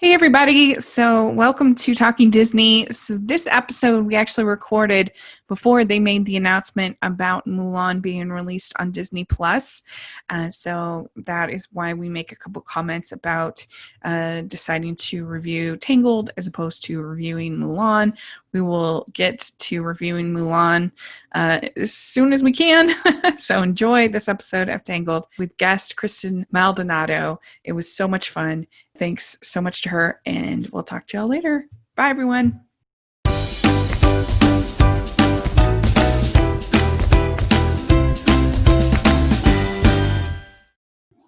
Hey everybody, so welcome to Talking Disney. So this episode we actually recorded before they made the announcement about Mulan being released on Disney Plus. So that is why we make a couple comments about deciding to review Tangled as opposed to reviewing Mulan. We will get to reviewing Mulan as soon as we can. So enjoy this episode of Tangled with guest Kristen Maldonado. It was so much fun. Thanks so much to her, and we'll talk to y'all later. Bye, everyone.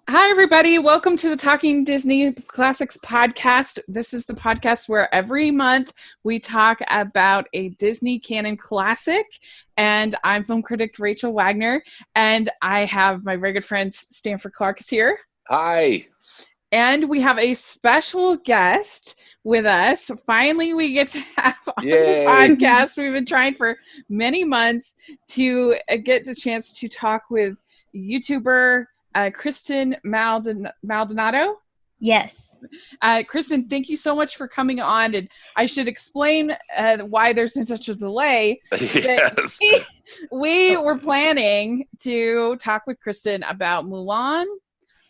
Hi, everybody. Welcome to the Talking Disney Classics podcast. This is the podcast where every month we talk about a Disney canon classic. And I'm film critic Rachel Wagner, and I have my very good friend Stanford Clark is here. Hi. And we have a special guest with us. Finally, we get to have on the podcast. We've been trying for many months to get the chance to talk with YouTuber Kristen Maldonado. Yes. Kristen, thank you so much for coming on. And I should explain why there's been such a delay. Yes. We were planning to talk with Kristen about Mulan.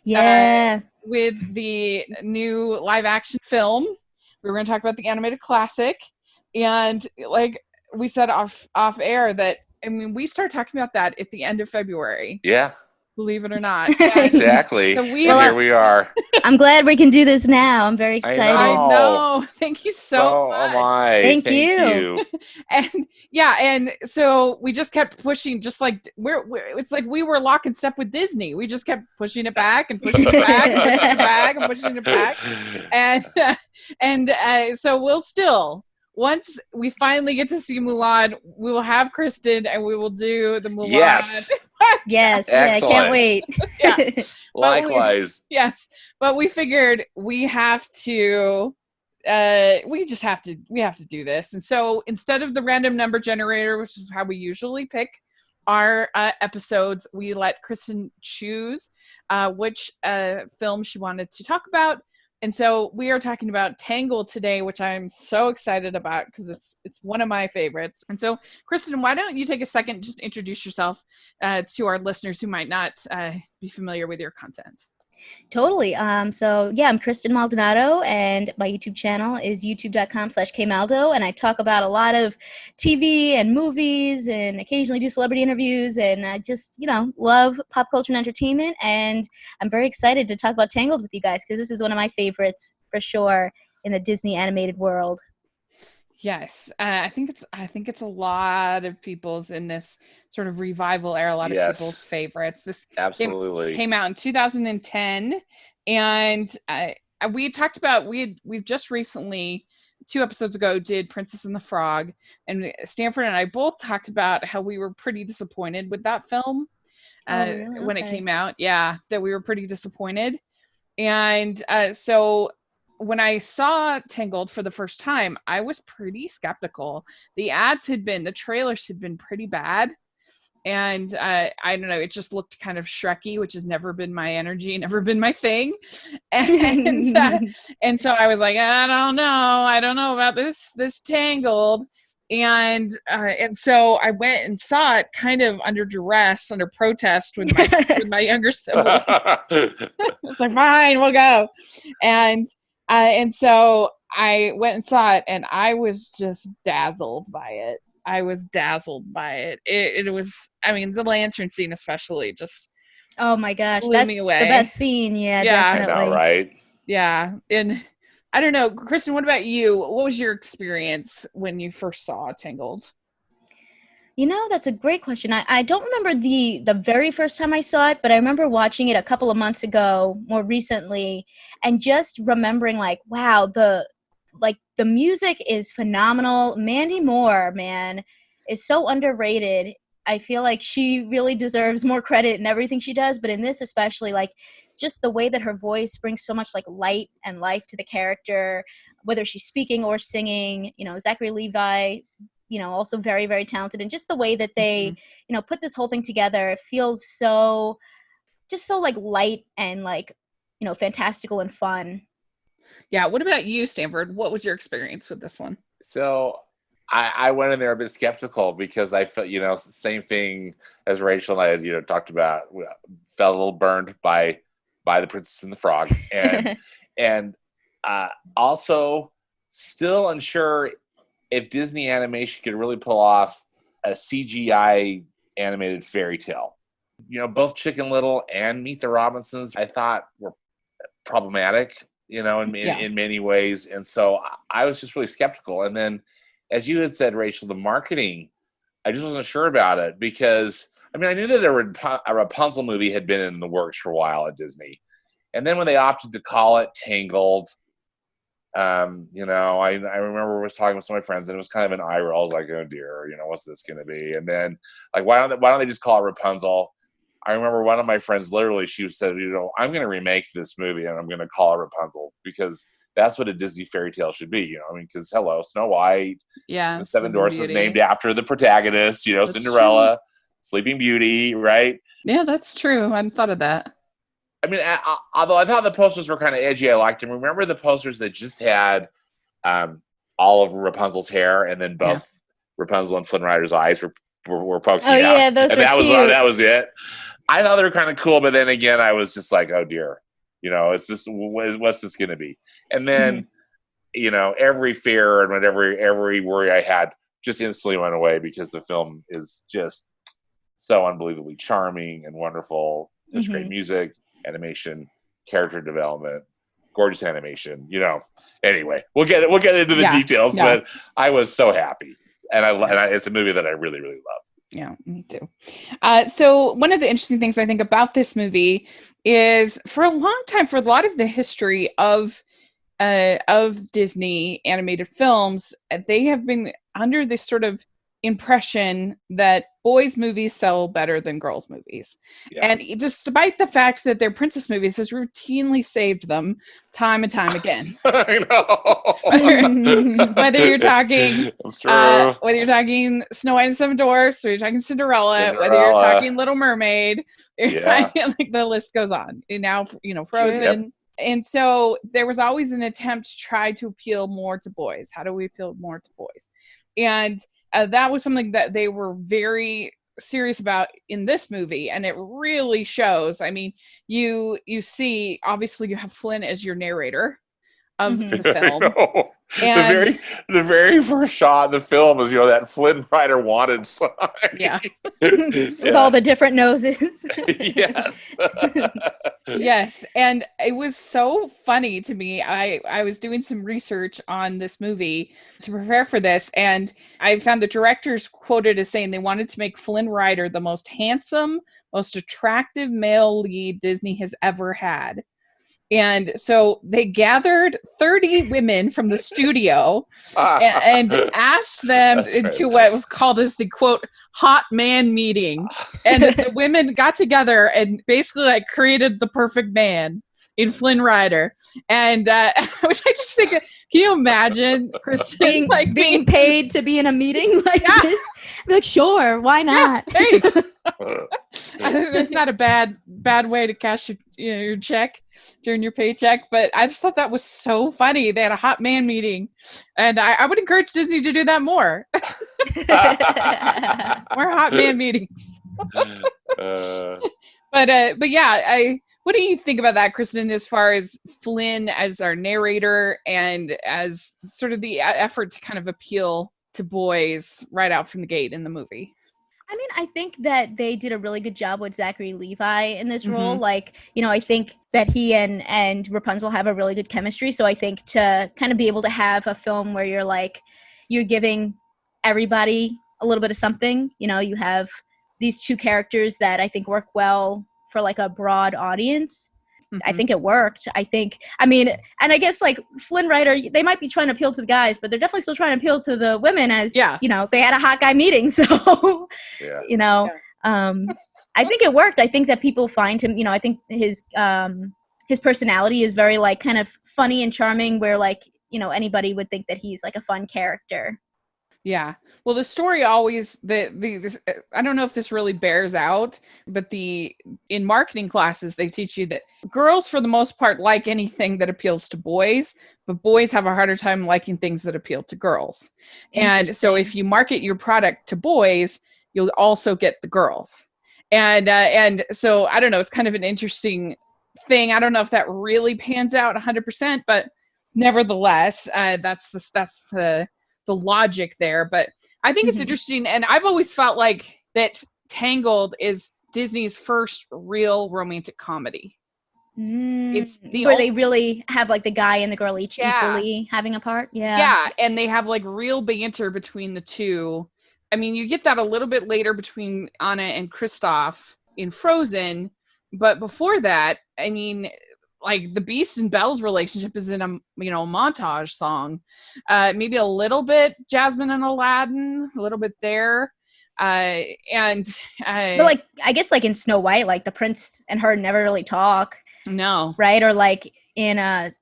Yeah. With the new live action film. We were going to talk about the animated classic. And like we said off air that, I mean, we started talking about that at the end of February. Yeah. Believe it or not. Exactly. So here we are. I'm glad we can do this now. I'm very excited. I I know. Thank you so much. Am I. Thank you. And so we just kept pushing, just like it's like we were lock and step with Disney. We just kept pushing it back and pushing it back and pushing it back and pushing it back. And so we'll still, once we finally get to see Mulan, we will have Kristen and we will do the Mulan. Yes. Yes. Excellent. Yeah, I can't wait. Yeah. Likewise. Yes. But we figured we have to we have to do this. And so instead of the random number generator, which is how we usually pick our episodes, we let Kristen choose which film she wanted to talk about. And so we are talking about Tangled today, which I'm so excited about because it's one of my favorites. And so, Kristen, why don't you take a second, just introduce yourself to our listeners who might not be familiar with your content. Totally. So yeah, I'm Kristen Maldonado, and my YouTube channel is youtube.com/kmaldo, and I talk about a lot of TV and movies, and occasionally do celebrity interviews, and I just, love pop culture and entertainment, and I'm very excited to talk about Tangled with you guys, because this is one of my favorites, for sure, in the Disney animated world. Yes, I think it's a lot of people's in this sort of revival era. A lot of people's favorites. This absolutely came out in 2010, and we talked about we've just recently 2 episodes ago did Princess and the Frog, and Stanford and I both talked about how we were pretty disappointed with that film really? when it came out. Yeah, that we were pretty disappointed, and so. When I saw Tangled for the first time, I was pretty skeptical. The trailers had been pretty bad. And I don't know, it just looked kind of Shrekky, which has never been my energy, never been my thing. And so I was like, I don't know about this Tangled. And so I went and saw it kind of under duress, under protest with my younger siblings. I was like, fine, we'll go. And so I went and saw it, and I was just dazzled by it. It was, I mean, the lantern scene especially just oh my gosh, blew that's me away. The best scene. Yeah, definitely. I know, right? Yeah. And I don't know, Kristen, what about you? What was your experience when you first saw Tangled? That's a great question. I don't remember the very first time I saw it, but I remember watching it a couple of months ago, more recently, and just remembering like, wow, the music is phenomenal. Mandy Moore, man, is so underrated. I feel like she really deserves more credit in everything she does, but in this especially, like, just the way that her voice brings so much like light and life to the character, whether she's speaking or singing. Zachary Levi, also very, very talented, and just the way that they, put this whole thing together, it feels so like light and like, fantastical and fun. Yeah. What about you, Stanford? What was your experience with this one? So I went in there a bit skeptical because I felt, same thing as Rachel and I had, talked about. Felt a little burned by The Princess and the Frog, and also still unsure if Disney animation could really pull off a CGI animated fairy tale. Both Chicken Little and Meet the Robinsons, I thought were problematic, in many ways. And so I was just really skeptical. And then, as you had said, Rachel, the marketing, I just wasn't sure about it because, I knew that a Rapunzel movie had been in the works for a while at Disney. And then when they opted to call it Tangled, I remember I was talking with some of my friends and it was kind of an eye roll. I was like, oh dear, what's this going to be? And then like, why don't they just call it Rapunzel? I remember one of my friends, literally, she said, I'm going to remake this movie and I'm going to call it Rapunzel because that's what a Disney fairy tale should be, because hello, Snow White, Yeah, the Seven Dwarfs is named after the protagonist, That's Cinderella, true. Sleeping Beauty, right? Yeah, that's true. I hadn't thought of that. Although I thought the posters were kind of edgy, I liked them. Remember the posters that just had all of Rapunzel's hair and then both Rapunzel and Flynn Rider's eyes were poking out. Oh yeah, those and were that cute. that was it. I thought they were kind of cool, but then again, I was just like, oh dear, what's this going to be? And then, every fear and every worry I had just instantly went away because the film is just so unbelievably charming and wonderful. Such great music, animation, character development, gorgeous animation. Anyway, we'll get into the details, but I was so happy, and it's a movie that I really, really love. Yeah, me too. So one of the interesting things I think about this movie is for a long time, for a lot of the history of Disney animated films, they have been under this sort of impression that boys' movies sell better than girls' movies. Yeah. And despite the fact that their princess movies has routinely saved them time and time again. I know. whether you're talking whether you're talking Snow White and Seven Dwarfs, or you're talking Cinderella, whether you're talking Little Mermaid, like the list goes on. And now, Frozen. Yep. And so there was always an attempt to try to appeal more to boys. How do we appeal more to boys? And that was something that they were very serious about in this movie, and it really shows. You see, obviously, you have Flynn as your narrator of the film. And the very first shot in the film is that Flynn Rider wanted sign. Yeah. With all the different noses. Yes. Yes. And it was so funny to me. I was doing some research on this movie to prepare for this, and I found the directors quoted as saying they wanted to make Flynn Rider the most handsome, most attractive male lead Disney has ever had. And so they gathered 30 women from the studio and asked them into what was called as the, quote, hot man meeting. And the women got together and basically created the perfect man in Flynn Rider. And which I just think, can you imagine Kristen being paid to be in a meeting like this? I'm like, sure, why not? Yeah, hey. That's not a bad way to cash your check during your paycheck, but I just thought that was so funny. They had a hot man meeting, and I would encourage Disney to do that more. More hot man meetings. But yeah, what do you think about that, Kristen, as far as Flynn as our narrator and as sort of the effort to kind of appeal to boys right out from the gate in the movie? I think that they did a really good job with Zachary Levi in this role. I think that he and Rapunzel have a really good chemistry. So I think to kind of be able to have a film where you're giving everybody a little bit of something, you have these two characters that I think work well for a broad audience. I think it worked. And I guess Flynn Rider, they might be trying to appeal to the guys, but they're definitely still trying to appeal to the women as, they had a hot guy meeting. So, I think it worked. I think that people find him, I think his personality is very kind of funny and charming where anybody would think that he's a fun character. Yeah. Well, the story always this, I don't know if this really bears out, but in marketing classes they teach you that girls for the most part like anything that appeals to boys, but boys have a harder time liking things that appeal to girls. And so if you market your product to boys, you'll also get the girls. And so I don't know, it's kind of an interesting thing. I don't know if that really pans out 100%, but nevertheless, that's the logic there. But I think it's interesting, and I've always felt like that Tangled is Disney's first real romantic comedy. It's where they really have like the guy and the girl each equally having a part. Yeah, and they have like real banter between the two. I mean, you get that a little bit later between Anna and Kristoff in Frozen, but before that, I mean, like the Beast and Belle's relationship is in a montage song, maybe a little bit Jasmine and Aladdin, a little bit there, but like I guess like in Snow White, like the prince and her never really talk. No, right? Or like in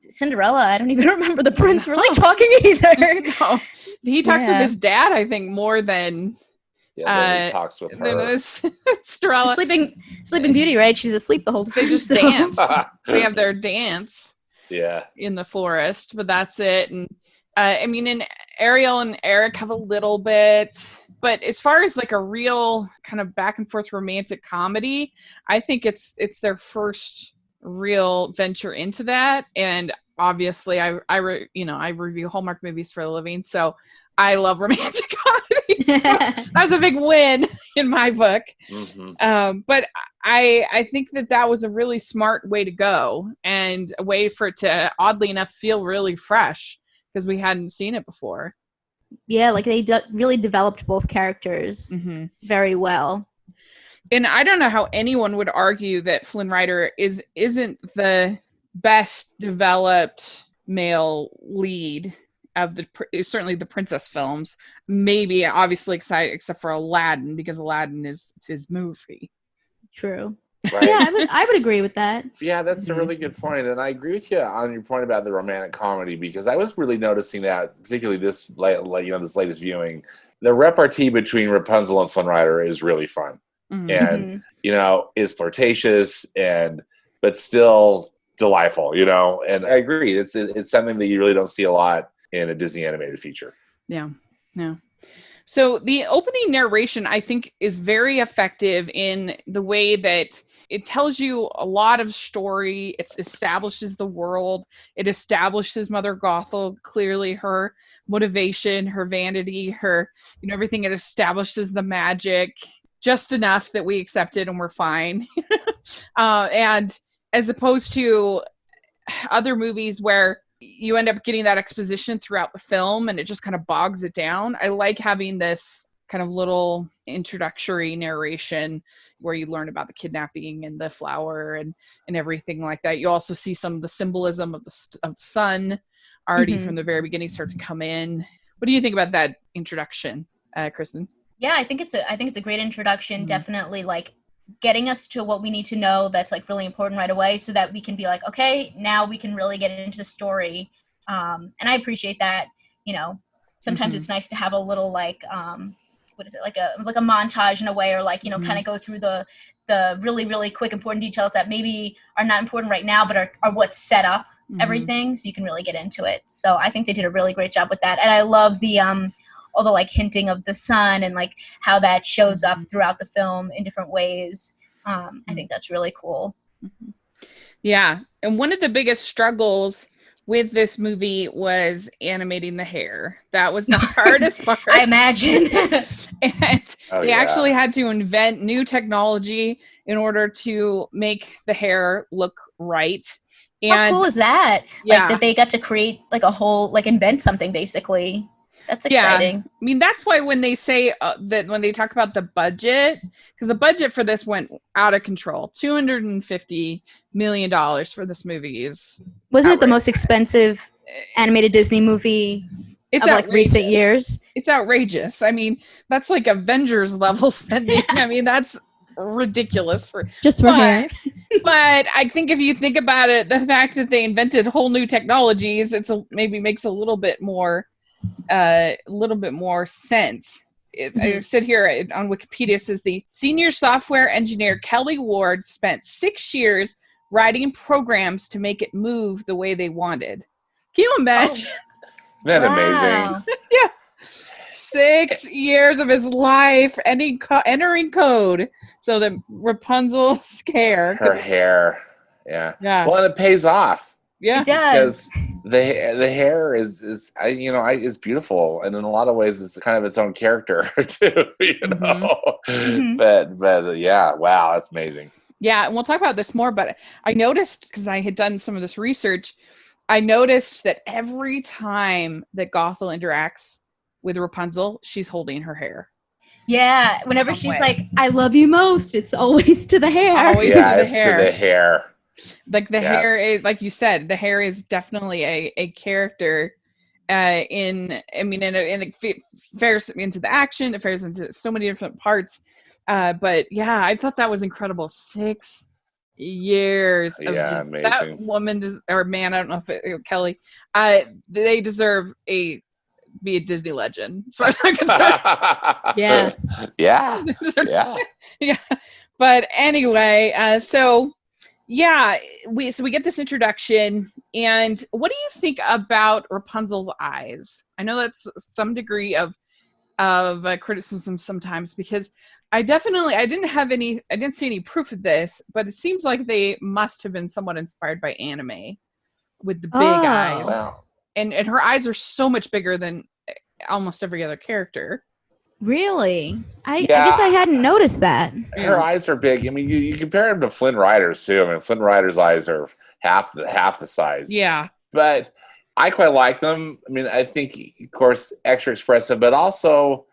Cinderella, I don't even remember the prince really talking either. No, he talks with his dad, I think, more than. Yeah, he talks with her. Cinderella. Sleeping Beauty, right? She's asleep the whole time. They just dance. They have their dance. Yeah. In the forest, but that's it. And I mean, and Ariel and Eric have a little bit, but as far as like a real kind of back and forth romantic comedy, I think it's their first real venture into that. And obviously, I review Hallmark movies for a living, so I love romantic comedies. That's a big win in my book. But I think that was a really smart way to go, and a way for it to, oddly enough, feel really fresh because we hadn't seen it before. Yeah, like they really developed both characters very well. And I don't know how anyone would argue that Flynn Rider isn't the best developed male lead of certainly the princess films. Maybe obviously except for Aladdin, because Aladdin is his movie. True. Right. Yeah, I would agree with that. Yeah, that's a really good point, and I agree with you on your point about the romantic comedy, because I was really noticing that, particularly this this latest viewing, the repartee between Rapunzel and Flynn Rider is really fun, and is flirtatious but still delightful, And I agree, it's something that you really don't see a lot in a Disney animated feature. Yeah. So the opening narration, I think, is very effective in the way that it tells you a lot of story. It establishes the world. It establishes Mother Gothel, clearly her motivation, her vanity, her, everything. It establishes the magic just enough that we accept it and we're fine. And as opposed to other movies where you end up getting that exposition throughout the film and it just kind of bogs it down. I like having this kind of little introductory narration where you learn about the kidnapping and the flower and everything like that. You also see some of the symbolism of the sun already from the very beginning start to come in. What do you think about that introduction, Kristen? Yeah, I think it's a great introduction. Definitely like getting us to what we need to know that's like really important right away, so that we can be like, okay, now we can really get into the story. And I appreciate that. Sometimes it's nice to have a little like what is it, like a montage in a way, or like kind of go through the really, really quick important details that maybe are not important right now, but are what set up everything, so you can really get into it. So I think they did a really great job with that, and I love the all the like hinting of the sun and like how that shows up throughout the film in different ways. I think that's really cool. Yeah. And one of the biggest struggles with this movie was animating the hair. That was the hardest part. I imagine. And they actually had to invent new technology in order to make the hair look right. And how cool is that? Yeah. Like that they got to create like a whole, like invent something basically. That's exciting. Yeah. I mean, that's why when they say that when they talk about the budget, because the budget for this went out of control, $250 million for this movie wasn't it the most expensive animated Disney movie of like recent years? It's outrageous. I mean, that's like Avengers level spending. I mean, that's ridiculous for hair. But I think if you think about it, the fact that they invented whole new technologies, maybe makes a little bit more a little bit more sense. I sit here on Wikipedia. It says the senior software engineer Kelly Ward spent 6 years writing programs to make it move the way they wanted. Can you imagine? Isn't that amazing? Yeah. 6 years of his life entering code so that Rapunzel scare. Her hair. Yeah. Yeah. Well, and it pays off. Yeah. It does. Because the hair is beautiful, and in a lot of ways it's kind of its own character too, know. But yeah, wow, that's amazing. Yeah, and we'll talk about this more, but I noticed, because I had done some of this research, I noticed that every time that Gothel interacts with Rapunzel, she's holding her hair. Yeah, whenever she's like, I love you most, it's always to the hair. Always Yeah, to the it's hair. to the hair. Like the hair is, like you said, the hair is definitely a character it fares into the action, it fares into so many different parts. But yeah, I thought that was incredible. 6 years of just amazing. That woman or man, I don't know if Kelly, they deserve be a Disney legend as far as I'm concerned. Yeah. Yeah. Yeah. But anyway, so yeah, we get this introduction, and what do you think about Rapunzel's eyes? I know that's some degree of criticism sometimes, because I didn't see any proof of this, but it seems like they must have been somewhat inspired by anime with the big eyes. Wow. And her eyes are so much bigger than almost every other character. Really? I guess I hadn't noticed that. Her eyes are big. I mean, you compare them to Flynn Rider's too. I mean, Flynn Rider's eyes are half the size. Yeah. But I quite like them. I mean, I think, of course, extra expressive, but also,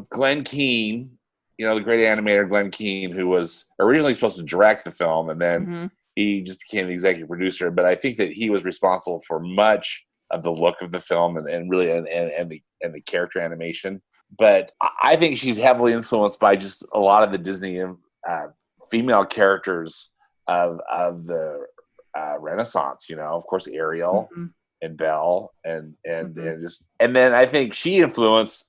Glenn Keane, the great animator Glenn Keane, who was originally supposed to direct the film, and then he just became the executive producer. But I think that he was responsible for much of the look of the film and really and the character animation. But I think she's heavily influenced by just a lot of the Disney female characters of the Renaissance. Of course, Ariel and Belle, and then I think she influenced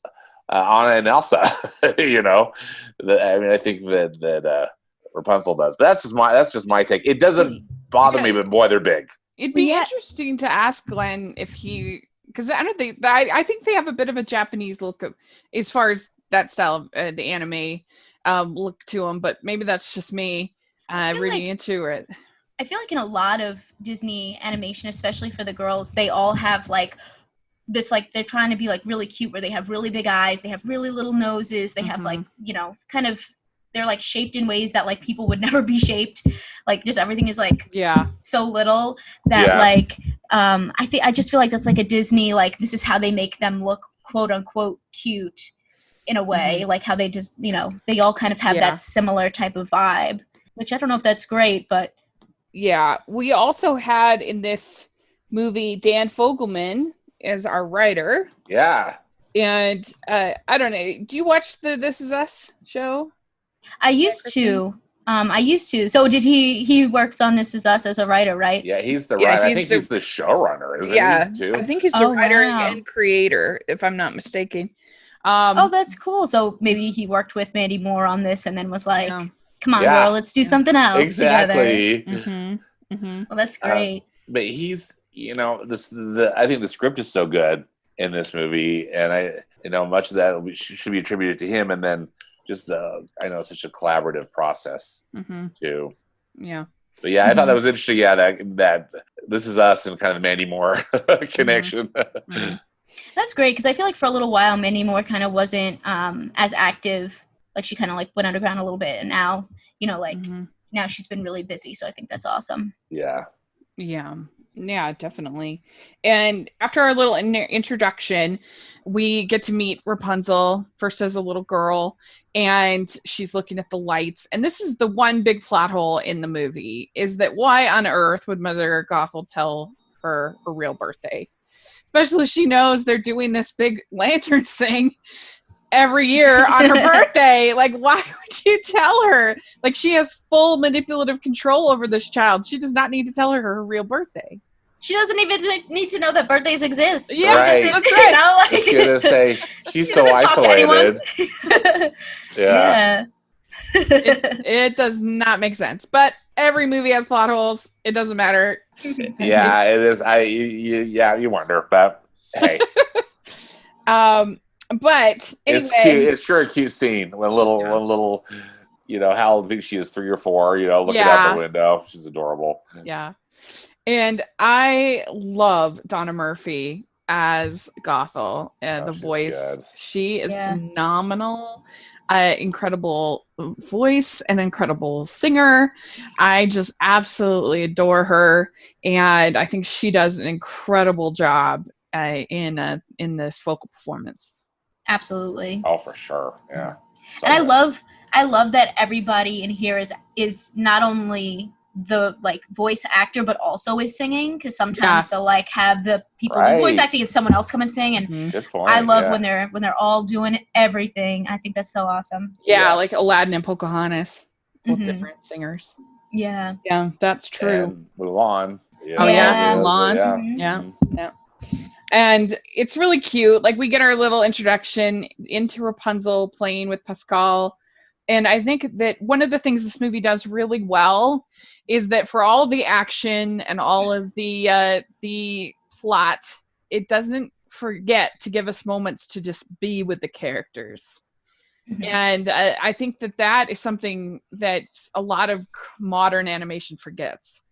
Anna and Elsa. I think that Rapunzel does. But that's just my take. It doesn't bother me, but boy, they're big. It'd be interesting to ask Glenn if he. Because I think they have a bit of a Japanese look as far as that style of the anime look to them, but maybe that's just me reading into it. I feel like in a lot of Disney animation, especially for the girls, they all have like this, like they're trying to be like really cute, where they have really big eyes, they have really little noses, they have like, kind of, they're like shaped in ways that like people would never be shaped. Like just everything is like so little that like I just feel like that's like a Disney, like this is how they make them look quote unquote cute in a way, like how they just they all kind of have that similar type of vibe, which I don't know if that's great, but we also had in this movie Dan Fogelman as our writer. And I don't know, do you watch the This Is Us show? I used to. So did he works on This Is Us as a writer, right? Yeah, he's the writer. I think he's the showrunner, isn't he, too? I think he's the writer and creator, if I'm not mistaken. That's cool. So maybe he worked with Mandy Moore on this and then was like, come on, girl, let's do something else exactly. together. Well, that's great. But he's, I think the script is so good in this movie, and much of that should be attributed to him, and then just I know such a collaborative process too. Yeah. But I thought that was interesting. Yeah, that This Is Us and kind of Mandy Moore connection. That's great, because I feel like for a little while Mandy Moore kind of wasn't as active. Like she kind of like went underground a little bit, and now now she's been really busy. So I think that's awesome. Yeah, definitely. And after our little introduction, we get to meet Rapunzel first as a little girl, and she's looking at the lights. And this is the one big plot hole in the movie, is that why on earth would Mother Gothel tell her real birthday? Especially she knows they're doing this big lanterns thing every year on her birthday. Like, why would you tell her? Like, she has full manipulative control over this child. She does not need to tell her real birthday. She doesn't even need to know that birthdays exist. Yeah, Right. that's right. You know, like, I was gonna say she's she so doesn't talk to anyone. isolated. Yeah. It does not make sense. But every movie has plot holes. It doesn't matter. Yeah, it is. You wonder, but hey, But anyway, it's cute. It's sure a cute scene when little, how I think she is 3 or 4. Looking out the window, she's adorable. Yeah, and I love Donna Murphy as Gothel and the voice. Good. She is phenomenal. Incredible voice, an incredible singer. I just absolutely adore her, and I think she does an incredible job in this vocal performance. Absolutely. Oh, for sure. Yeah. And I love that everybody in here is not only the like voice actor but also is singing, because sometimes they'll like have the people do voice acting and someone else come and sing, and good point. I love when they're all doing everything. I think that's so awesome. Yeah, like Aladdin and Pocahontas, both different singers. Yeah, that's true. And Mulan. Mulan. Yeah. And it's really cute. Like, we get our little introduction into Rapunzel playing with Pascal. And I think that one of the things this movie does really well is that for all the action and all of the plot, it doesn't forget to give us moments to just be with the characters. And I think that is something that a lot of modern animation forgets,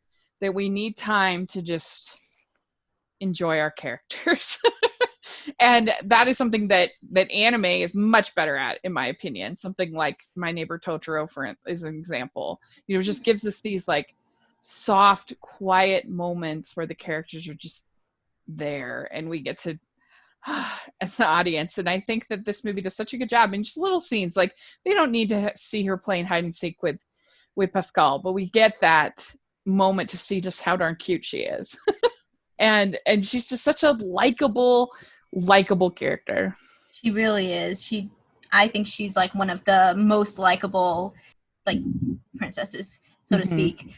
that we need time to just enjoy our characters. And that is something that anime is much better at, in my opinion. Something like My Neighbor Totoro is an example. Just gives us these like soft, quiet moments where the characters are just there and we get to as an audience. And I think that this movie does such a good job in just little scenes. Like, they don't need to see her playing hide and seek with Pascal, but we get that moment to see just how darn cute she is. And she's just such a likable character. She really is. I think she's like one of the most likable like princesses, so to speak.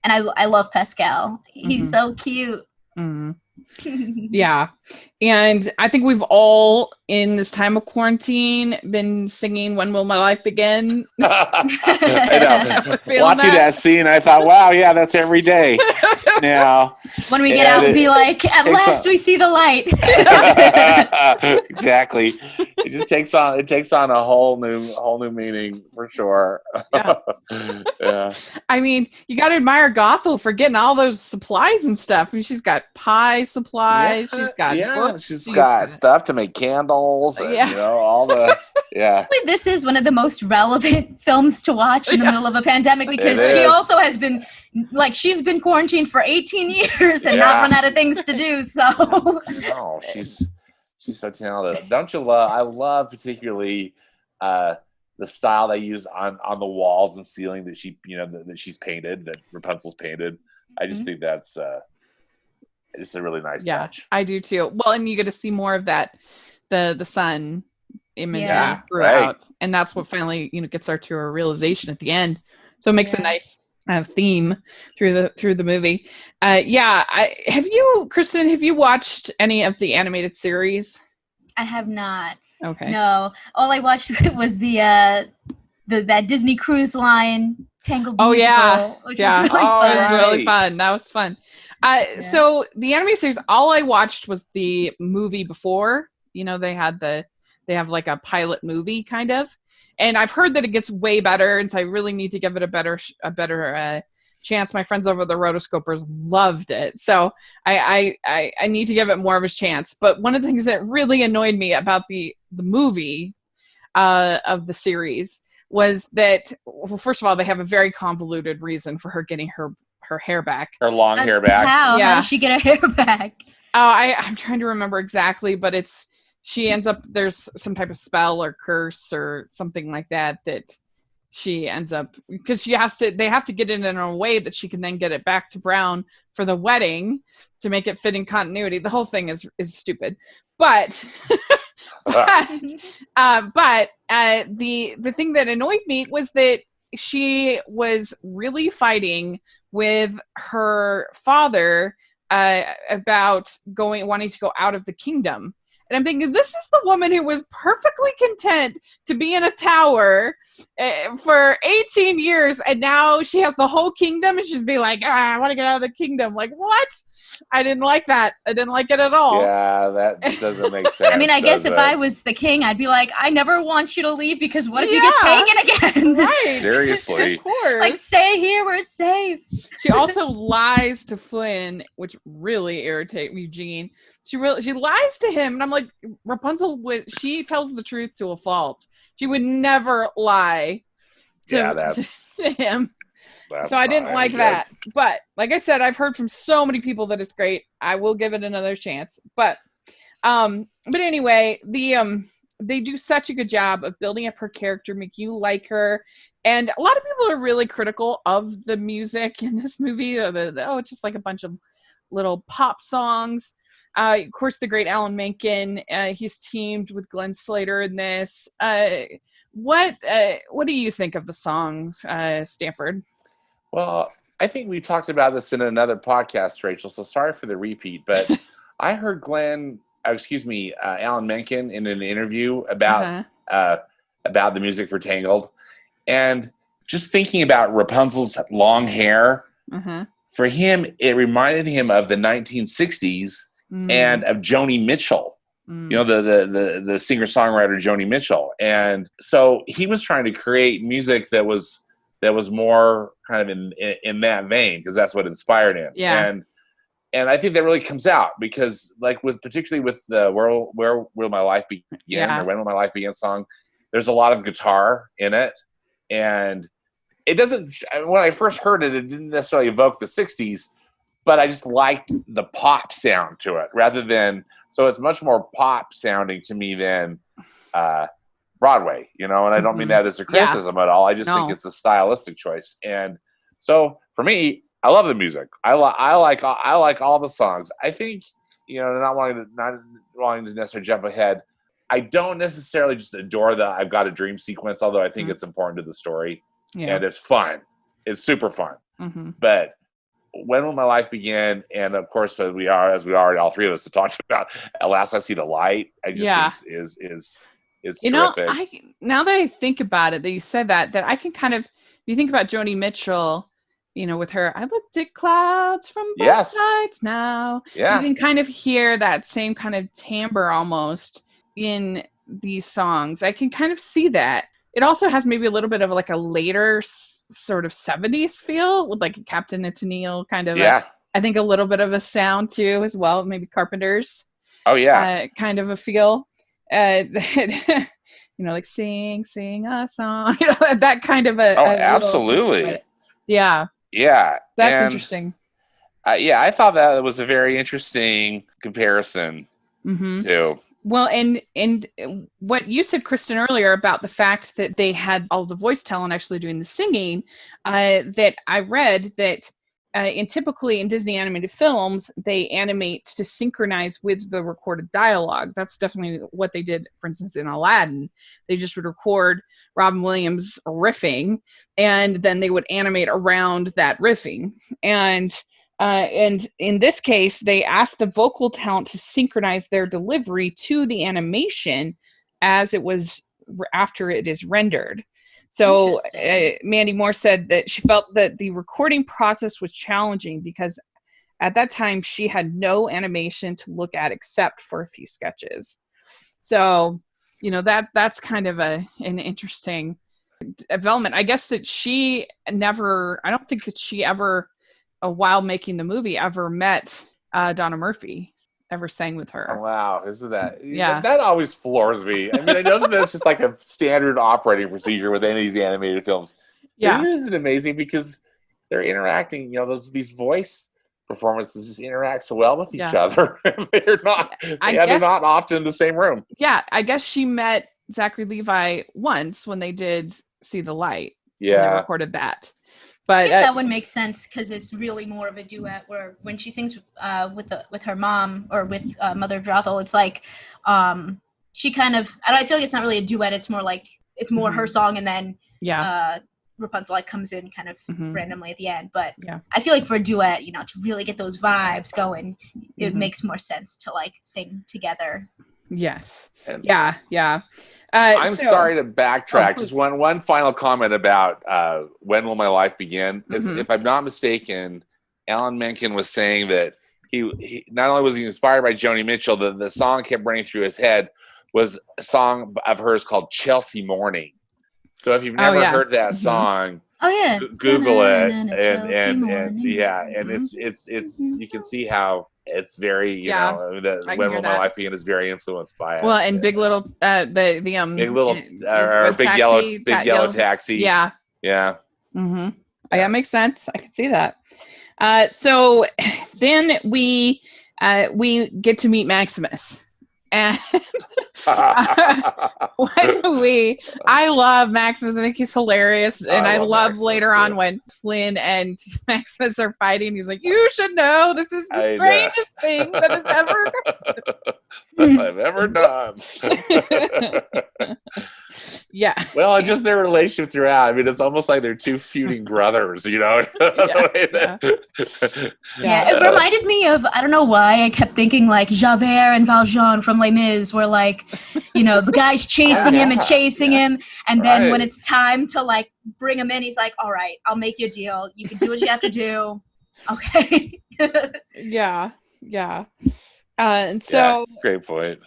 And I love Pascal. He's so cute. Yeah. And I think we've all, in this time of quarantine, been singing When Will My Life Begin? I know. Watching that scene, I thought, wow, yeah, that's every day now. When we get out and be like, at last we see the light. Exactly. It just takes on a whole new meaning, for sure. Yeah. I mean, you got to admire Gothel for getting all those supplies and stuff. I mean, she's got pie supplies. She's got books. She's got stuff to make candles. And, all the This is one of the most relevant films to watch in the middle of a pandemic, because she also has been she's been quarantined for 18 years and not run out of things to do. So no, she's so talented. Don't you love? I love particularly the style they use on the walls and ceiling that that she's painted, that Rapunzel's painted. I just think that's it's a really nice touch. I do too. Well, and you get to see more of that, the sun imagery throughout, and that's what finally gets her to her realization at the end. So it makes a nice theme through the movie. Kristen, have you watched any of the animated series? I have not. Okay. No, all I watched was that Disney Cruise Line Tangled musical, which was really fun. It was really fun. That was fun. So the anime series, all I watched was the movie before. They have like a pilot movie kind of, and I've heard that it gets way better, and so I really need to give it a better chance. My friends over the Rotoscopers loved it, so I need to give it more of a chance. But one of the things that really annoyed me about the movie of the series was that, well, first of all, they have a very convoluted reason for her getting her hair back. Her long hair back. How does she get her hair back? Oh, I'm trying to remember exactly, but she ends up, there's some type of spell or curse or something like that she ends up, because they have to get it in a way that she can then get it back to brown for the wedding to make it fit in continuity. The whole thing is stupid, but the thing that annoyed me was that she was really fighting with her father about wanting to go out of the kingdom. And I'm thinking, this is the woman who was perfectly content to be in a tower for 18 years, and now she has the whole kingdom, and she's being like, I want to get out of the kingdom. Like, what? I didn't like that. I didn't like it at all. Yeah, that doesn't make sense. I mean, I guess if I was the king, I'd be like, I never want you to leave, because what if you get taken again? Right. Seriously. Of course. Like, stay here where it's safe. She also lies to Flynn, which really irritates Eugene. She lies to him, and I'm like, Rapunzel she tells the truth to a fault. She would never lie to him. So I didn't like that. But like I said, I've heard from so many people that it's great. I will give it another chance. But anyway, they do such a good job of building up her character, make you like her. And a lot of people are really critical of the music in this movie. It's just like a bunch of little pop songs. Of course, the great Alan Menken. He's teamed with Glenn Slater in this. What do you think of the songs, Stanford? Well, I think we talked about this in another podcast, Rachel, so sorry for the repeat, but I heard Alan Menken in an interview about the music for Tangled, and just thinking about Rapunzel's long hair, for him, it reminded him of the 1960s and of Joni Mitchell, the singer-songwriter Joni Mitchell. And so he was trying to create music that was more kind of in that vein, because that's what inspired him. Yeah. And I think that really comes out, because like particularly with the Where Will My Life Begin, or When Will My Life Begin song, there's a lot of guitar in it. And it doesn't, when I first heard it, it didn't necessarily evoke the 60s, but I just liked the pop sound to it so it's much more pop sounding to me than Broadway, and I don't mean that as a criticism at all. I just think it's a stylistic choice. And so for me, I love the music. I like all the songs. I think, not wanting to necessarily jump ahead, I don't necessarily just adore the I've Got a Dream sequence, although I think it's important to the story. Yeah. And it's fun. It's super fun. But When Will My Life Begin? And of course, as we already all three of us have talked about, At Last I See the Light, I just think is terrific. Now that I think about it, that you said that I can kind of, if you think about Joni Mitchell, with her, I looked at clouds from both sides now. Yeah. You can kind of hear that same kind of timbre almost in these songs. I can kind of see that. It also has maybe a little bit of like a later sort of 70s feel, with like a Captain and Tennille kind of, I think a little bit of a sound too as well, maybe Carpenters. Oh yeah. Kind of a feel. Like sing a song, that kind of a. Oh, absolutely. Yeah. Yeah. That's interesting. I thought that was a very interesting comparison too. Well, and what you said, Kristen, earlier about the fact that they had all the voice talent actually doing the singing, that I read that typically in Disney animated films, they animate to synchronize with the recorded dialogue. That's definitely what they did, for instance, in Aladdin. They just would record Robin Williams riffing, and then they would animate around that riffing. And in this case, they asked the vocal talent to synchronize their delivery to the animation as it was after it is rendered. So Mandy Moore said that she felt that the recording process was challenging because at that time she had no animation to look at except for a few sketches. So, that's kind of an interesting development. I guess that I don't think that she ever, while making the movie, ever met Donna Murphy, ever sang with her. Oh, wow. Isn't that? Yeah. That always floors me. I mean, I know that that's just like a standard operating procedure with any of these animated films. Yeah. It is amazing because they're interacting, these voice performances just interact so well with each other. They're not often in the same room. Yeah. I guess she met Zachary Levi once when they did See the Light. Yeah. And they recorded that. But I guess that would make sense because it's really more of a duet where when she sings with her mom or with Mother Drothel, it's like she kind of, I feel like it's not really a duet. It's more like, it's more her song and then Rapunzel like comes in kind of Mhm. randomly at the end. But Yeah. I feel like for a duet, you know, to really get those vibes going, it Mhm. makes more sense to like sing together. Yes. And Yeah. I'm So- sorry to backtrack. please. Just one final comment about When Will My Life Begin? Is, Mhm. if I'm not mistaken, Alan Menken was saying that he not only was he inspired by Joni Mitchell, the song kept running through his head was a song of hers called Chelsea Morning. So if you've never yeah. heard that Mhm. song, Oh yeah, Google it, Chelsea and morning. yeah, and Mhm. it's you can see how it's very Yeah, I can When hear Will My that. Life Begin is very influenced by it. Well, and Big Little, the Big Little taxi, Big Yellow Taxi. Yeah. Yeah. Mm-hmm. Yeah. Yeah, makes sense. I can see that. So then we get to meet Maximus. And I love Maximus. I think he's hilarious. And I love Maximus later too. on when Flynn and Maximus are fighting. He's like, you should know this is the I know. strangest thing that has ever I've ever done. Yeah. Well, and just their relationship throughout. I mean, it's almost like they're two feuding brothers, you know? Yeah. Yeah, it reminded me of, I don't know why, I kept thinking like Javert and Valjean from Les Mis, where like, you know, the guy's chasing him and chasing him, and then when it's time to like bring him in, he's like, all right, I'll make you a deal. You can do what you have to do. Okay. Yeah. And so great point.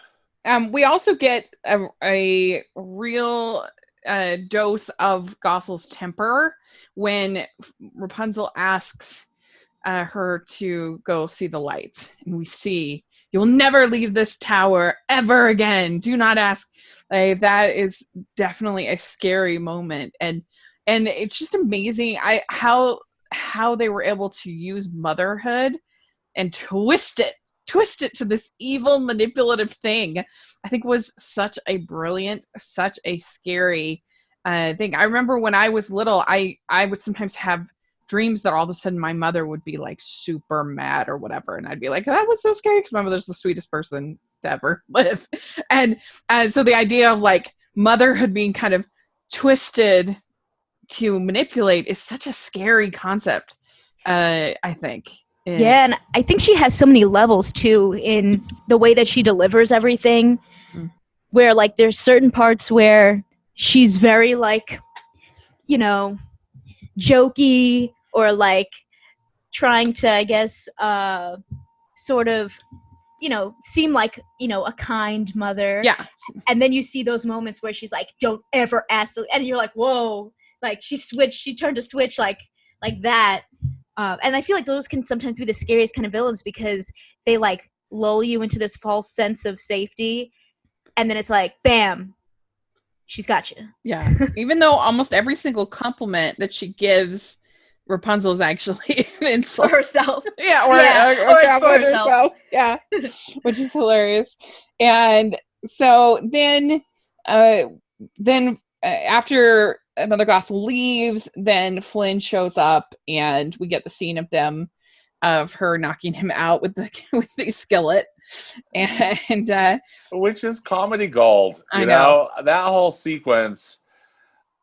we also get a real dose of Gothel's temper when Rapunzel asks her to go see the lights, and we see, you'll never leave this tower ever again. Do not ask. That is definitely a scary moment, and it's just amazing how they were able to use motherhood and twist it to this evil manipulative thing. I think was such a brilliant, such a scary thing. I remember when I was little, I would sometimes have dreams that all of a sudden my mother would be like super mad or whatever, and I'd be like, that was so scary, because my mother's the sweetest person to ever live. And so the idea of like motherhood being kind of twisted to manipulate is such a scary concept, I think. Yeah, and I think she has so many levels too in the way that she delivers everything, where like there's certain parts where she's very like, you know, jokey, or like trying to, I guess, sort of, you know, seem like, you know, a kind mother. Yeah. And then you see those moments where she's like, don't ever ask, and you're like, whoa, like she turned a switch like that. And I feel like those can sometimes be the scariest kind of villains, because they like lull you into this false sense of safety, and then it's like, bam, she's got you. Yeah. Even though almost every single compliment that she gives Rapunzel is actually an insult. For herself. Yeah, or it's for herself. Yeah. Which is hilarious. And so then after Mother Goth leaves, then Flynn shows up, and we get the scene of her knocking him out with the skillet, and which is comedy gold. You know that whole sequence.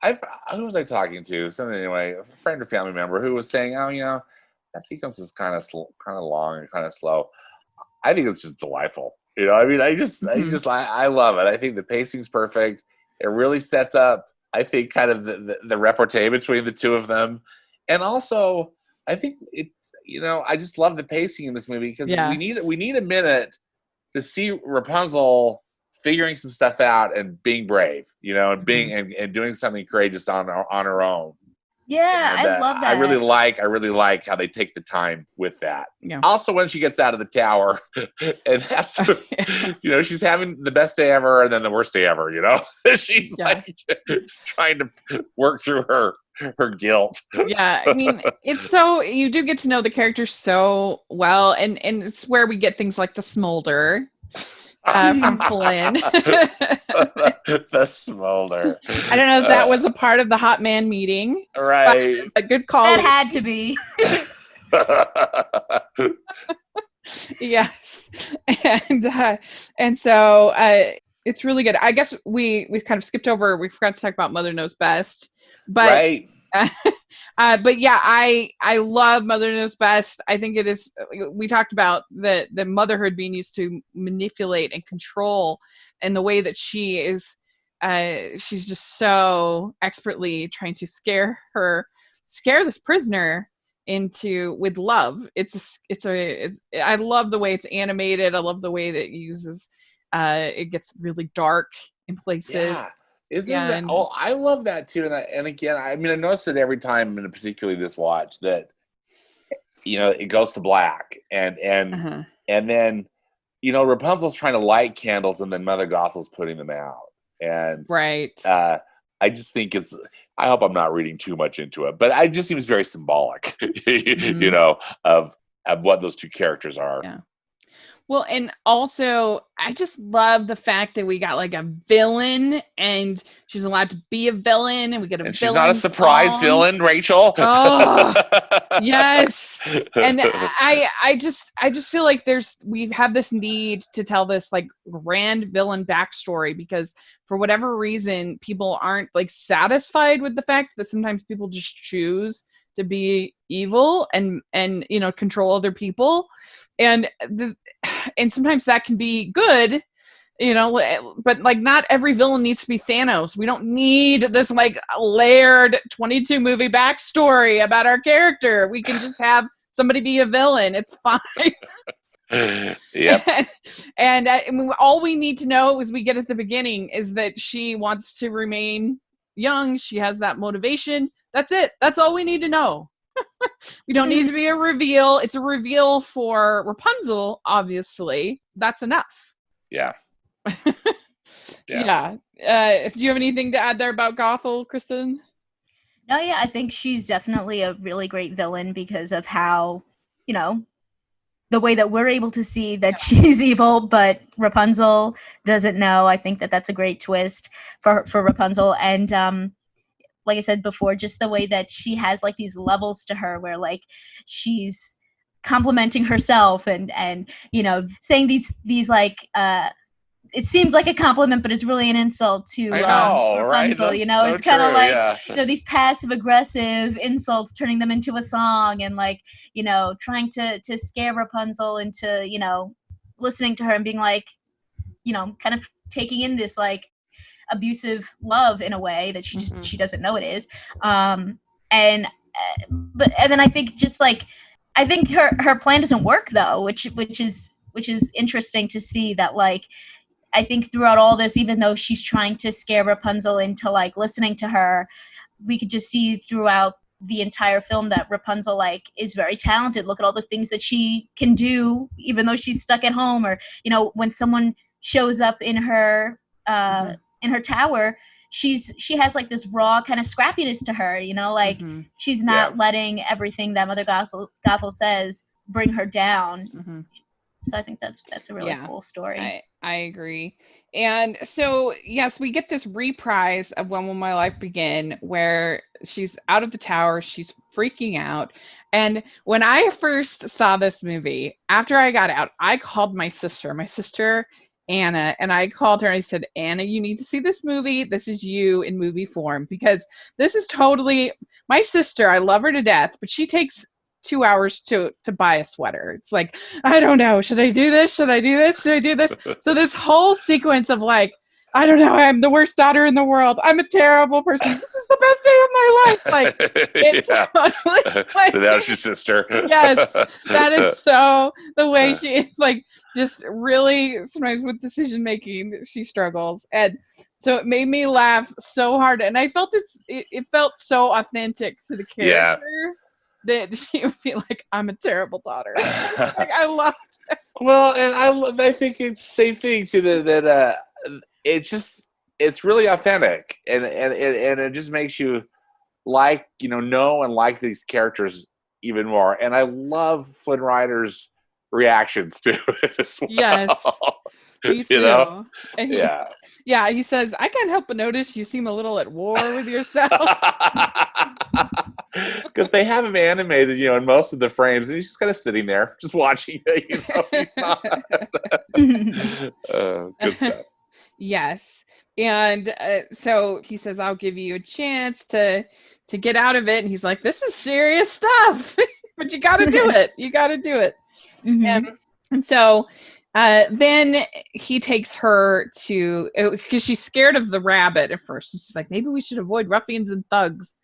Who was I talking to? Something anyway, a friend or family member who was saying, "Oh, you know, that sequence was kind of long and kind of slow." I think it's just delightful. You know, I mean, I love it. I think the pacing's perfect. It really sets up, I think, kind of the repartee between the two of them, and also I think it. You know, I just love the pacing in this movie, because we need a minute to see Rapunzel figuring some stuff out and being brave. You know, and being and doing something courageous on her own. Yeah, and, I love that. I really like how they take the time with that. Yeah. Also, when she gets out of the tower and has to, you know, she's having the best day ever and then the worst day ever. You know, she's like trying to work through her guilt. Yeah, I mean, it's so, you do get to know the characters so well, and it's where we get things like the smolder from Flynn. The smolder. I don't know if that was a part of the hot man meeting. Right. A good call. That had to be. Yes. And so it's really good. I guess we've kind of skipped over, we forgot to talk about Mother Knows Best. But But yeah, I love Mother Knows Best. I think it is. We talked about the motherhood being used to manipulate and control, and the way that she is. She's just so expertly trying to scare this prisoner into with love. I love the way it's animated. I love the way that it uses. It gets really dark in places. Yeah. Isn't that? Oh, I love that too. And again, I mean, I noticed it every time, and particularly this watch, that it goes to black, and then Rapunzel's trying to light candles, and then Mother Gothel's putting them out, and right. I just think I hope I'm not reading too much into it, but it just seems very symbolic, of what those two characters are. Yeah. Well, and also, I just love the fact that we got like a villain, and she's allowed to be a villain, and we get a villain. She's not a surprise villain, Rachel. Oh, yes. And I just feel like we have this need to tell this like grand villain backstory, because for whatever reason, people aren't like satisfied with the fact that sometimes people just choose to be evil and control other people, and sometimes that can be good, but like not every villain needs to be Thanos. We don't need this like layered 22 movie backstory about our character. We can just have somebody be a villain. It's fine. Yeah. And all we need to know, as we get at the beginning, is that she wants to remain young. She has that motivation. That's it. That's all we need to know. We don't need to be a reveal. It's a reveal for Rapunzel, obviously. That's enough. Yeah. Yeah. Do you have anything to add there about Gothel, Kristen? No, yeah, I think she's definitely a really great villain because of how, the way that we're able to see that she's evil, but Rapunzel doesn't know. I think that that's a great twist for Rapunzel. And like I said before, just the way that she has like these levels to her where like she's complimenting herself and saying these like it seems like a compliment, but it's really an insult to Rapunzel. Right? That's It's kind of like these passive aggressive insults, turning them into a song, and like trying to scare Rapunzel into listening to her and being like kind of taking in this like abusive love in a way that she just she doesn't know it is. And then I think just like I think her plan doesn't work though, which is interesting to see that like I think throughout all this, even though she's trying to scare Rapunzel into like listening to her, we could just see throughout the entire film that Rapunzel like is very talented. Look at all the things that she can do, even though she's stuck at home, or when someone shows up in her in her tower, she has like this raw kind of scrappiness to her, she's not letting everything that Mother Gothel says bring her down. So I think that's a really cool story. I agree. And so, yes, we get this reprise of When Will My Life Begin, where she's out of the tower, she's freaking out. And when I first saw this movie, after I got out, I called my sister Anna, and I called her and I said, Anna, you need to see this movie. This is you in movie form, because this is totally my sister. I love her to death, but she takes 2 hours to buy a sweater. It's like, I don't know. Should I do this? Should I do this? Should I do this? So this whole sequence of like, I don't know, I'm the worst daughter in the world. I'm a terrible person. This is the best day of my life. Like, it's totally like, so that was your sister. Yes, that is so the way she like just really sometimes with decision making she struggles, and so it made me laugh so hard, and I felt it felt so authentic to the character that she would be like, I'm a terrible daughter. Like, I love it. Well, and I think it's the same thing too, that it's really authentic, and it just makes you like know and like these characters even more. And I love Flynn Rider's reactions to it as well. Yes, me too. And yeah, he says, I can't help but notice you seem a little at war with yourself. Because they have him animated, in most of the frames, and he's just kind of sitting there, just watching it. He's not. Good stuff. Yes. And so he says, I'll give you a chance to get out of it. And he's like, this is serious stuff, but you got to do it. You got to do it. Mm-hmm. And so then he takes her to, because she's scared of the rabbit at first. She's like, maybe we should avoid ruffians and thugs.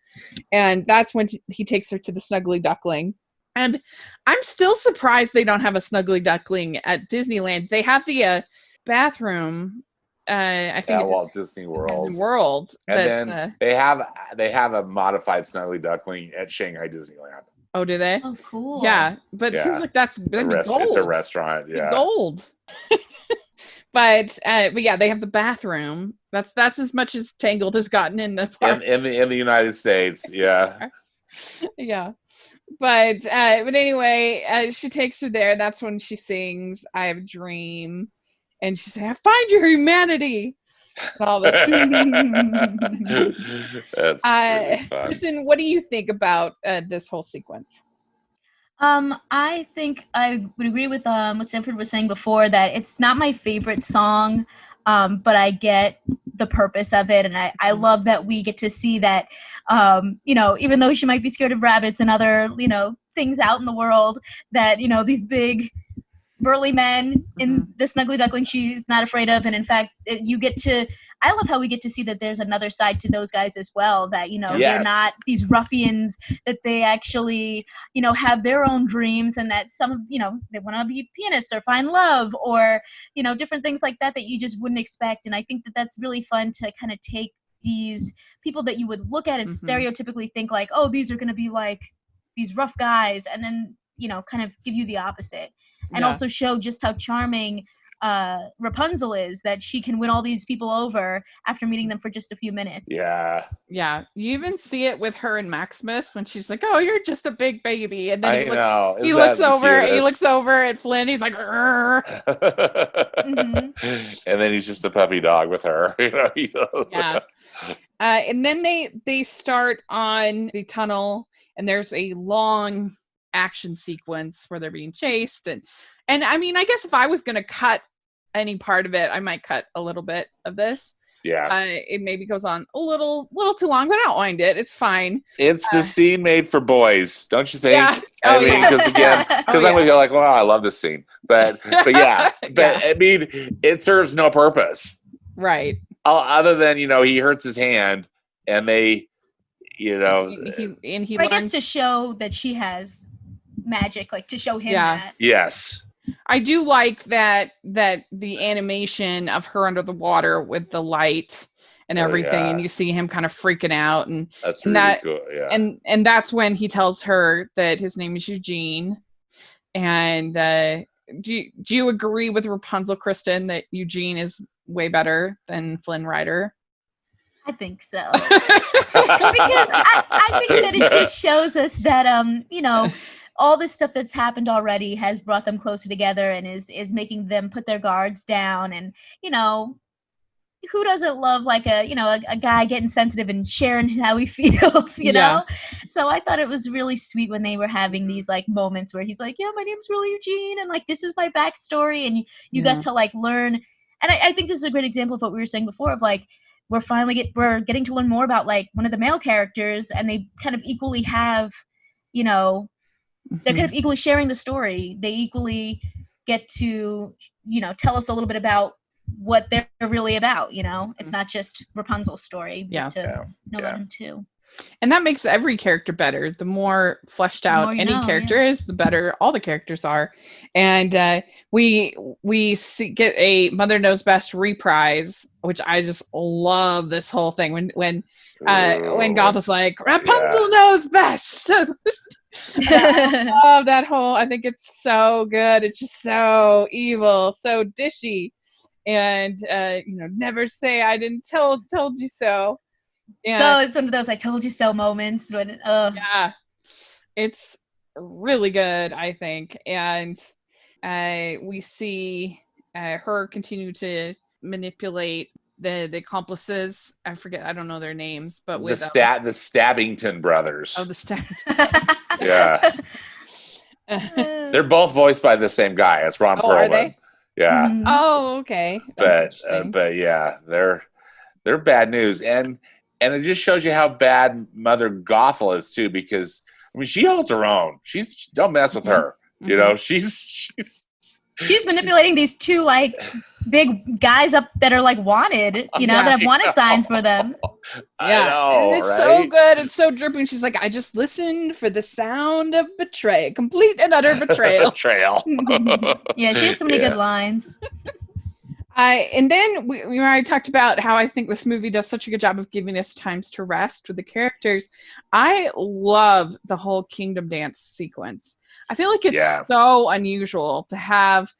And that's when he takes her to the Snuggly Duckling. And I'm still surprised they don't have a Snuggly Duckling at Disneyland. They have the bathroom. I think at Walt Disney World. Disney World. And then they have a modified Snuggly Duckling at Shanghai Disneyland. Oh, do they? Oh, cool. Yeah, but it seems like that'd be gold. It's a restaurant. Yeah, gold. But yeah, they have the bathroom. That's as much as Tangled has gotten in the park in the United States. Yeah, yeah. But anyway, she takes her there. That's when she sings "I Have a Dream," and she said, "Find your humanity." And all this. That's really fun. Kristen, what do you think about this whole sequence? I think I would agree with what Stanford was saying before, that it's not my favorite song, but I get the purpose of it, and I love that we get to see that, even though she might be scared of rabbits and other, things out in the world, that, these big burly men in the Snuggly Duckling she's not afraid of. And in fact, I love how we get to see that there's another side to those guys as well, that they're not these ruffians, that they actually have their own dreams, and that some of they want to be pianists or find love, or different things like that you just wouldn't expect. And I think that that's really fun to kind of take these people that you would look at and stereotypically think like, oh, these are going to be like these rough guys, and then kind of give you the opposite. And also show just how charming Rapunzel is, that she can win all these people over after meeting them for just a few minutes. Yeah. Yeah. You even see it with her and Maximus when she's like, "Oh, you're just a big baby." And then he looks over at Flynn. He's like, and then he's just a puppy dog with her. Yeah. And then they start on the tunnel, and there's a long action sequence where they're being chased, and I mean, I guess if I was going to cut any part of it, I might cut a little bit of this. Yeah. It maybe goes on a little too long, but I don't mind it. It's fine. It's the scene made for boys, don't you think? Yeah. I mean, because I'm going to go like, wow, I love this scene. But yeah, I mean, it serves no purpose. Right. Other than, he hurts his hand, and they, he I guess to show that she has magic, like to show him that. Yes. I do like that the animation of her under the water with the light and everything, and you see him kind of freaking out, and that's really cool. Yeah. And that's when he tells her that his name is Eugene. And do you agree with Rapunzel, Kristen, that Eugene is way better than Flynn Rider? I think so. Because I think that it just shows us that all this stuff that's happened already has brought them closer together, and is making them put their guards down. And who doesn't love like a guy getting sensitive and sharing how he feels, you know? So I thought it was really sweet when they were having these like moments where he's like, yeah, my name's really Eugene, and like this is my backstory, and you got to like learn. And I think this is a great example of what we were saying before, of like, we're getting to learn more about like one of the male characters, and they kind of equally have, they're kind of equally sharing the story. They equally get to, tell us a little bit about what they're really about. It's not just Rapunzel's story. But to know them too. And that makes every character better. The more fleshed out any character is, the better all the characters are. And we get a Mother Knows Best reprise, which I just love this whole thing. When Goth is like, Rapunzel knows best. I love that whole. I think it's so good. It's just so evil, so dishy, and never say I didn't told you so. Yeah. So it's one of those I told you so moments when it's really good, I think. And we see her continue to manipulate the accomplices. I don't know their names, but with the Stabbington brothers. Oh, the Stabbington. Yeah. They're both voiced by the same guy. It's Ron Perlman. Are they? Yeah, Mhm. Oh, okay. That's interesting. but yeah, they're bad news, and it just shows you how bad Mother Gothel is too. Because I mean, she holds her own. She's don't mess with her. You know, she's She's manipulating these two like big guys up that are like wanted, that have wanted signs for them. Yeah, I know, and it's right? so good. It's so dripping. She's like, I just listened for the sound of betrayal, complete and utter betrayal. Betrayal. Yeah, she has so many good lines. And then we already talked about how I think this movie does such a good job of giving us times to rest with the characters. I love the whole kingdom dance sequence. I feel like it's so unusual to have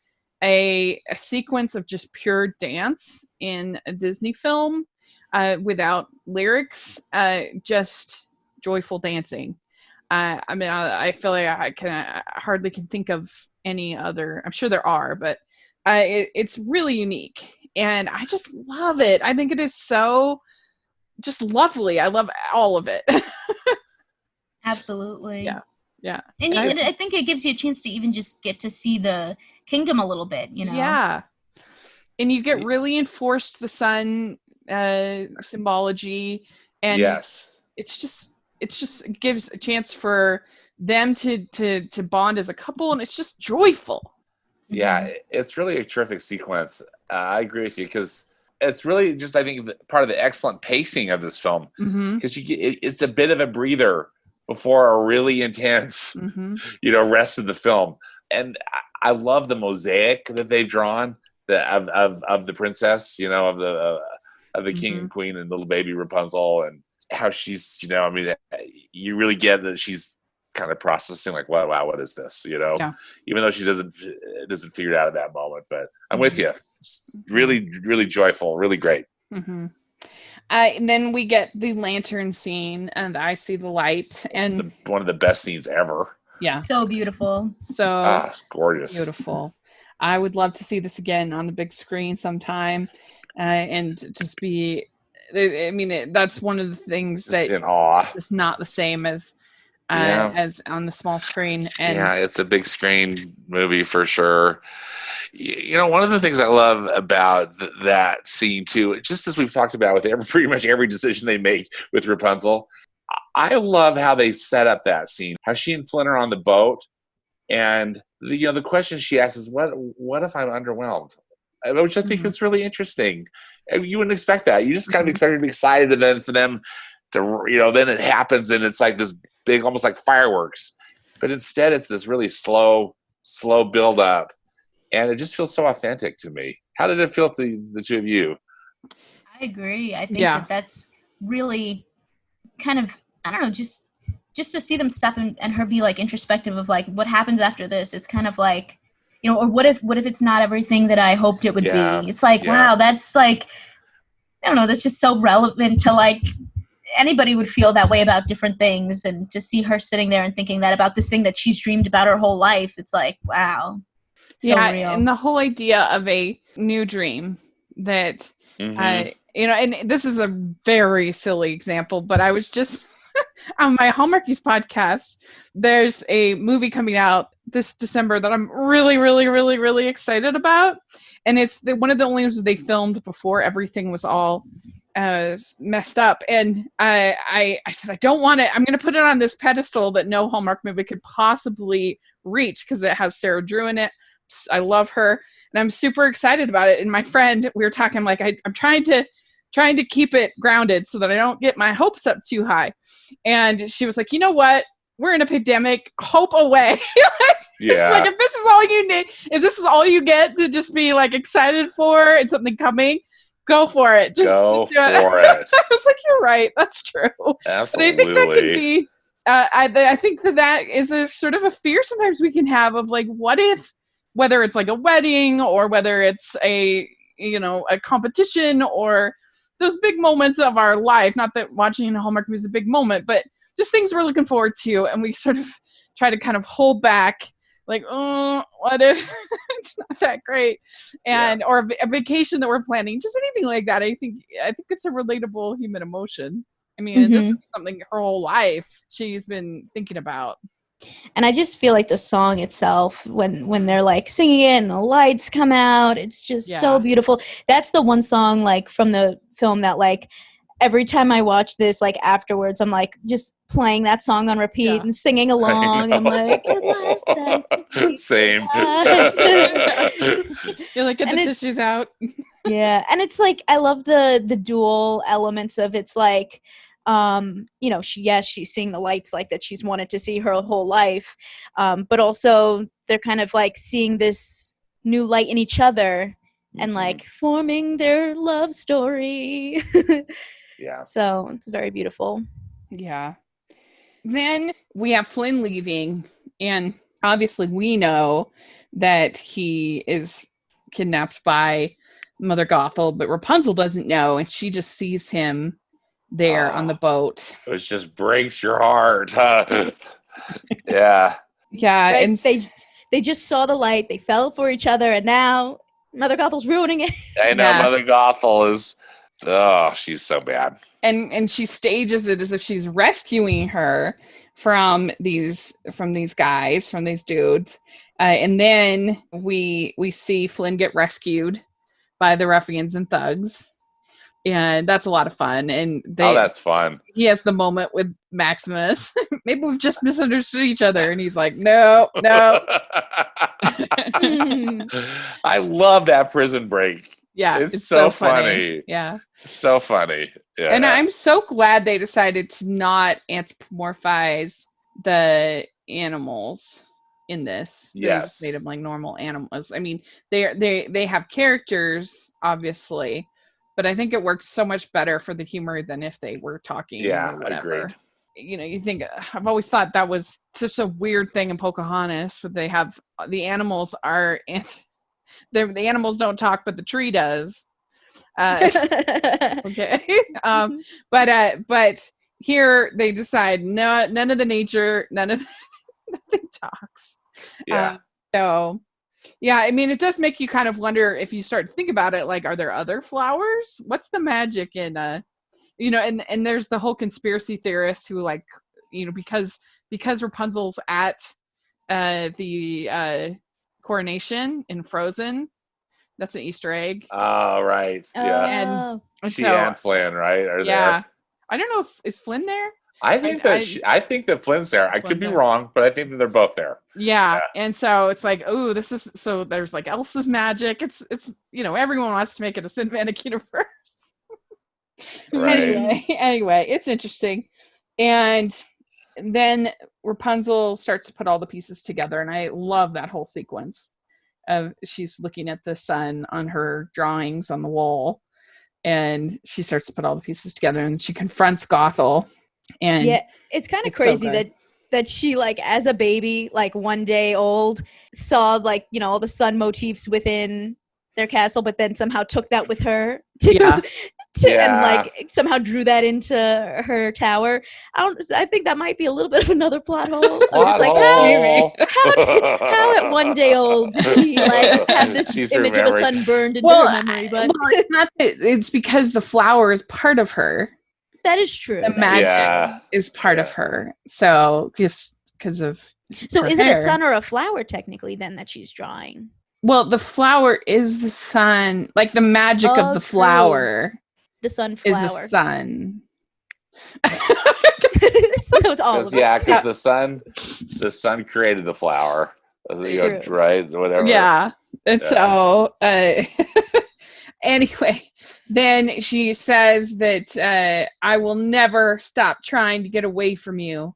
a sequence of just pure dance in a Disney film without lyrics, just joyful dancing. I mean, I feel like I hardly can think of any other. I'm sure there are, but it's really unique, and I just love it. I think it is so just lovely. I love all of it. Absolutely. Yeah. And I think it gives you a chance to even just get to see the kingdom a little bit, Yeah. And you get really enforced the sun symbology, and it gives a chance for them to bond as a couple, and it's just joyful. Yeah, it's really a terrific sequence. I agree with you, because it's really just, I think, part of the excellent pacing of this film, because it's a bit of a breather before a really intense, rest of the film. And I love the mosaic that they've drawn of the princess, of the king and queen and little baby Rapunzel, and how she's, I mean, you really get that she's kind of processing like, wow, what is this? Even though she doesn't figure it out at that moment. But I'm with you. Really, really joyful, really great. And then we get the lantern scene, and I see the light, and one of the best scenes ever. Yeah, so beautiful. So it's gorgeous, beautiful. I would love to see this again on the big screen sometime, and just be. I mean, that's one of the things that in awe. It's not the same as on the small screen. And it's a big screen movie for sure. One of the things I love about that scene too, just as we've talked about with pretty much every decision they make with Rapunzel, I love how they set up that scene. How she and Flynn are on the boat, and the question she asks is, "What if I'm underwhelmed?" Which I think is really interesting. You wouldn't expect that. You just kind of expect her to be excited, and then for them to, then it happens, and it's like this big, almost like fireworks. But instead, it's this really slow build up, and it just feels so authentic to me. How did it feel to the two of you? I agree. I think that's really kind of, I don't know, just to see them stop and her be like introspective of like what happens after this. It's kind of like, or what if it's not everything that I hoped it would be? It's like, wow, that's like, I don't know, that's just so relevant to like anybody would feel that way about different things, and to see her sitting there and thinking that about this thing that she's dreamed about her whole life, it's like, wow. So real. And the whole idea of a new dream that and this is a very silly example, but I was just on my Hallmarkies podcast, there's a movie coming out this December that I'm really, really, really, really excited about. And it's one of the only ones they filmed before everything was all messed up. And I said, I don't want it. I'm going to put it on this pedestal that no Hallmark movie could possibly reach, because it has Sarah Drew in it. I love her, and I'm super excited about it. And my friend, we were talking, I'm like, I'm trying to keep it grounded so that I don't get my hopes up too high. And she was like, you know what? We're in a pandemic. Hope away. Like, if this is all you need, if this is all you get to just be like excited for and something coming, go for it. Just go for it. I was like, you're right. That's true. Absolutely. But I think that could be. I think that is a sort of a fear sometimes we can have of like, what if, whether it's like a wedding or whether it's a competition or those big moments of our life, not that watching a Hallmark movie is a big moment, but just things we're looking forward to, and we sort of try to kind of hold back, like, oh, what if it's not that great, or a vacation that we're planning, just anything like that. I think it's a relatable human emotion. I mean, this is something her whole life she's been thinking about. And I just feel like the song itself, when they're like singing it and the lights come out, it's just so beautiful. That's the one song like from the film that like every time I watch this, like afterwards, I'm like just playing that song on repeat and singing along. And I'm like, same. You're like, get the tissues out. Yeah, and it's like I love the dual elements of it's like you know, she's seeing the lights like that she's wanted to see her whole life, but also they're kind of like seeing this new light in each other and like forming their love story. Yeah. So it's very beautiful. Yeah. Then we have Flynn leaving, and obviously we know that he is kidnapped by Mother Gothel, but Rapunzel doesn't know, and she just sees him there on the boat. It just breaks your heart. Yeah. Yeah. Right? And they just saw the light, they fell for each other, and now Mother Gothel's ruining it. I know Mother Gothel is she's so bad. And she stages it as if she's rescuing her from these guys, from these dudes. And then we see Flynn get rescued by the ruffians and thugs. And that's a lot of fun. And that's fun. He has the moment with Maximus. Maybe we've just misunderstood each other. And he's like, no. I love that prison break. Yeah. It's so funny. Yeah. So funny. Yeah. And I'm so glad they decided to not anthropomorphize the animals in this. Yes. They just made them like normal animals. I mean, they have characters, obviously, but I think it works so much better for the humor than if they were talking or whatever. Agreed. You know, you think, I've always thought that was such a weird thing in Pocahontas, but they have, the animals are, the animals don't talk, but the tree does. Okay. But here they decide, no, none of the nature, nothing talks. Yeah. So yeah, I mean, it does make you kind of wonder if you start to think about it, like, are there other flowers? What's the magic in, you know, and there's the whole conspiracy theorist who, like, you know, because Rapunzel's at the coronation in Frozen, that's an Easter egg. Oh, right. Yeah. And she and Flynn, right? Are there? I don't know is Flynn there? I think that Flynn's there. I could be wrong, but I think that they're both there. Yeah. And so it's like, oh, there's like Elsa's magic. It's you know, everyone wants to make it a cinematic universe. Right. Anyway, it's interesting. And then Rapunzel starts to put all the pieces together, and I love that whole sequence of she's looking at the sun on her drawings on the wall, and she starts to put all the pieces together, and she confronts Gothel. And yeah, it's kind of crazy that she, like, as a baby, like 1 day old, saw, like, you know, all the sun motifs within their castle, but then somehow took that with her and like somehow drew that into her tower. I think that might be a little bit of another plot hole. It's like, how at 1 day old did she like have this image of a sun burned into her memory? But it's not. It's because the flower is part of her. That is true. The magic is part of her. So because of so is it a sun or a flower technically then that she's drawing? Well, the flower is the sun. Like the magic of the flower. The sunflower is the sun. So it's all of it. Because the sun created the flower. Right? Whatever. Yeah. And so anyway, then she says that I will never stop trying to get away from you.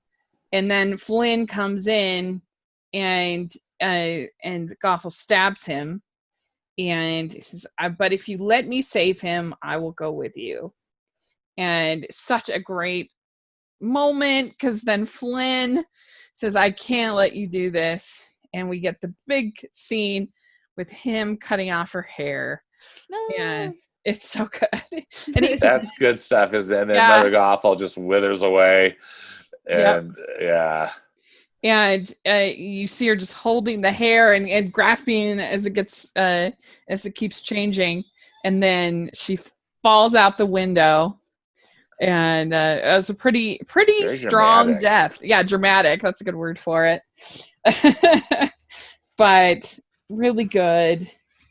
And then Flynn comes in and Gothel stabs him. And he says, but if you let me save him, I will go with you. And such a great moment, because then Flynn says, I can't let you do this. And we get the big scene with him cutting off her hair. No. And it's so good. And that's good stuff, isn't it? And then Mother Gothel just withers away. And And you see her just holding the hair and grasping as it gets as it keeps changing, and then she falls out the window, And it was a pretty Very strong dramatic. death. Yeah, dramatic. That's a good word for it. But really good.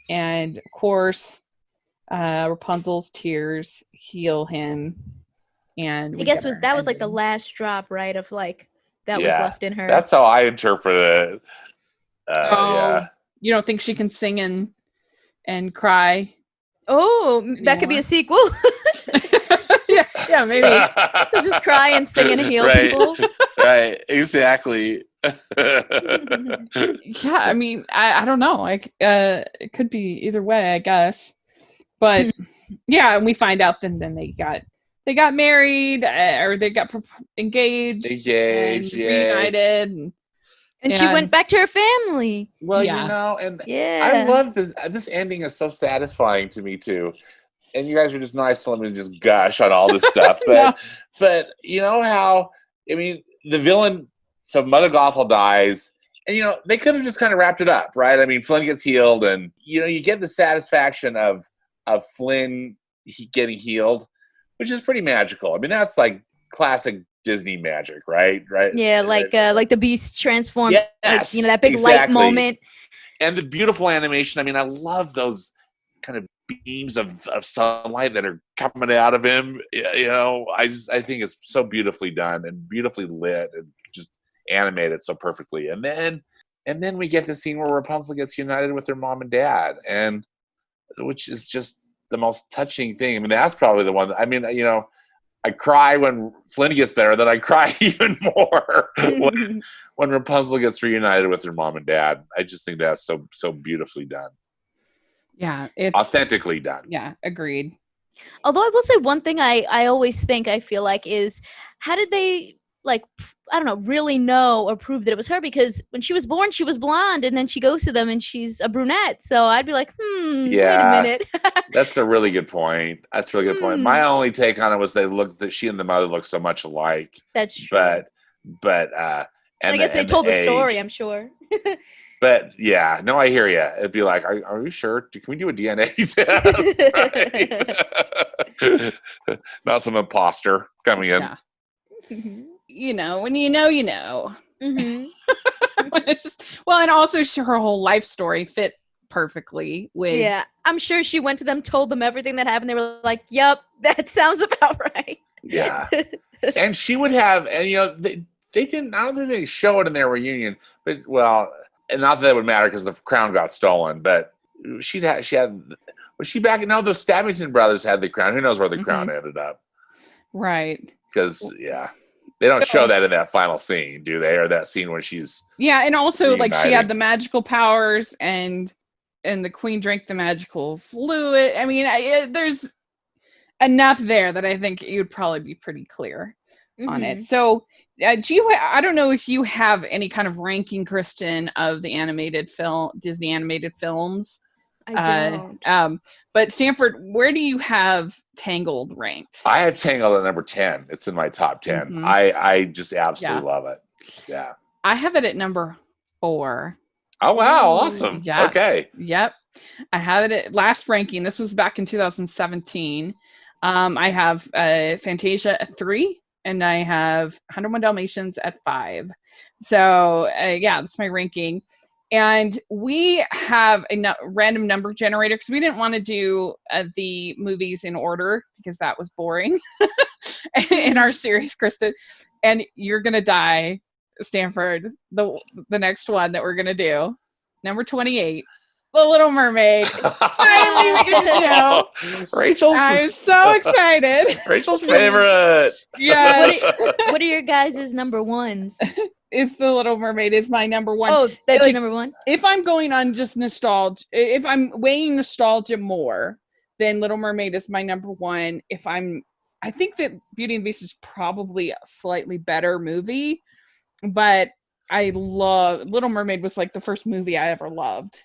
And of course, Rapunzel's tears heal him. And I we guess get our that was like the ending. last drop, right? Of like that was Yeah, left in her. that's how I interpret it. Yeah. You don't think she can sing and cry? Oh, that could be Anymore? a sequel. yeah, maybe. To just cry and sing and heal Right. people. Right, exactly. Yeah, I mean, I don't know. Like, it could be either way, I guess. But yeah, and we find out then they got married, or they got engaged, Engaged, and yay. reunited, And she went back to her family. Well, Yeah. and Yeah. I love this. This ending is so satisfying to me too. And you guys are just nice to let me just gush on all this stuff. But No. but you know how, I mean, the villain, so Mother Gothel dies, and they could have just kind of wrapped it up, right? I mean, Flynn gets healed, and you get the satisfaction of Flynn getting healed, which is pretty magical. I mean, that's like classic Disney magic, right? Yeah, like the Beast transformed. Yes, like, that big light exactly. moment. And the beautiful animation. I mean, I love those kind of beams of sunlight that are coming out of him. I think it's so beautifully done and beautifully lit and just animated so perfectly. And then we get the scene where Rapunzel gets united with her mom and dad, and which is just the most touching thing. I mean, that's probably the one. I mean, I cry when Flynn gets better, then I cry even more when Rapunzel gets reunited with her mom and dad. I just think that's so beautifully done. Yeah, it's authentically done. Yeah, agreed. Although I will say one thing I always think, I feel like, is how did they, like, I don't know, really know or prove that it was her? Because when she was born, she was blonde, and then she goes to them and she's a brunette. So I'd be like, wait a minute. That's a really good point. That's a really good point. My only take on it was that she and the mother look so much alike. That's true. But and I guess they told the story, I'm sure. But yeah, no, I hear you. It'd be like, are we sure? Can we do a DNA test? Right? Not some imposter coming in. Yeah. When you know. Mm-hmm. It's just, well, and also her whole life story fit perfectly with. Yeah, I'm sure she went to them, told them everything that happened. They were like, "Yep, that sounds about right." Yeah, and she would have, and they didn't. I don't think they show it in their reunion, but and not that it would matter because the crown got stolen. But she had. Was she back? No, the Stabbington brothers had the crown. Who knows where the crown ended up? Right. Because they don't show that in that final scene, do they? Or that scene when she's and also reuniting. like she had the magical powers, and the queen drank the magical fluid. I mean, there's enough there that I think you'd probably be pretty clear on it. So, I don't know if you have any kind of ranking, Kristen, of the Disney animated films. I don't. But Stanford, where do you have Tangled ranked? I have Tangled at number 10. It's in my top 10. Mm-hmm. I just absolutely love it. Yeah. I have it at number 4. Oh, wow. Awesome. Yeah. Okay. Yep. I have it at last ranking. This was back in 2017. I have Fantasia at 3, and I have 101 Dalmatians at 5. So, that's my ranking. And we have a random number generator because we didn't want to do the movies in order because that was boring in our series, Kristen. And you're going to die, Stanford, the next one that we're going to do. Number 28, The Little Mermaid. Finally, we get to do. Rachel's. I'm so excited. Rachel's favorite. Yes. What are your guys' number ones? Is The Little Mermaid is my number 1. Oh, that's your number 1? If I'm going on just nostalgia, if I'm weighing nostalgia more, then Little Mermaid is my number 1. I think that Beauty and the Beast is probably a slightly better movie, but I love Little Mermaid was like the first movie I ever loved.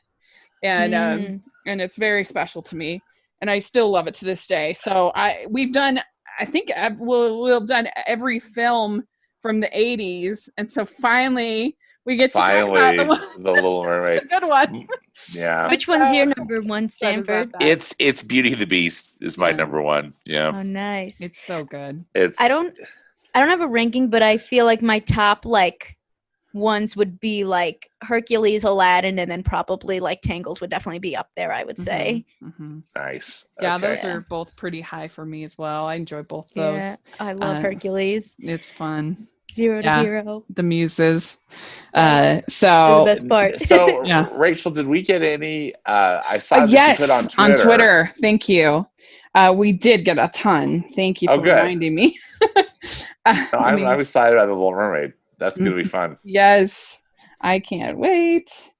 And it's very special to me, and I still love it to this day. So we've done, I think we'll have done every film from the 80s. And so finally we get to talk about the Little Mermaid. the good one. Yeah. Which one's your number one, Excited about Stanford? that. It's Beauty and the Beast is my number one. Yeah. Oh, nice. It's so good. I don't have a ranking, but I feel like my top like ones would be like Hercules, Aladdin, and then probably like Tangled would definitely be up there, I would say. Nice. Yeah, Okay. those are both pretty high for me as well. I enjoy both those. Yeah, I love Hercules. It's fun. Zero to hero. The muses. They're So the best part. So Yeah. Rachel, did we get any? I saw that yes, you put on Twitter. Thank you. We did get a ton. Thank you for reminding me. I'm excited about the Little Mermaid. That's gonna be fun. Yes, I can't wait.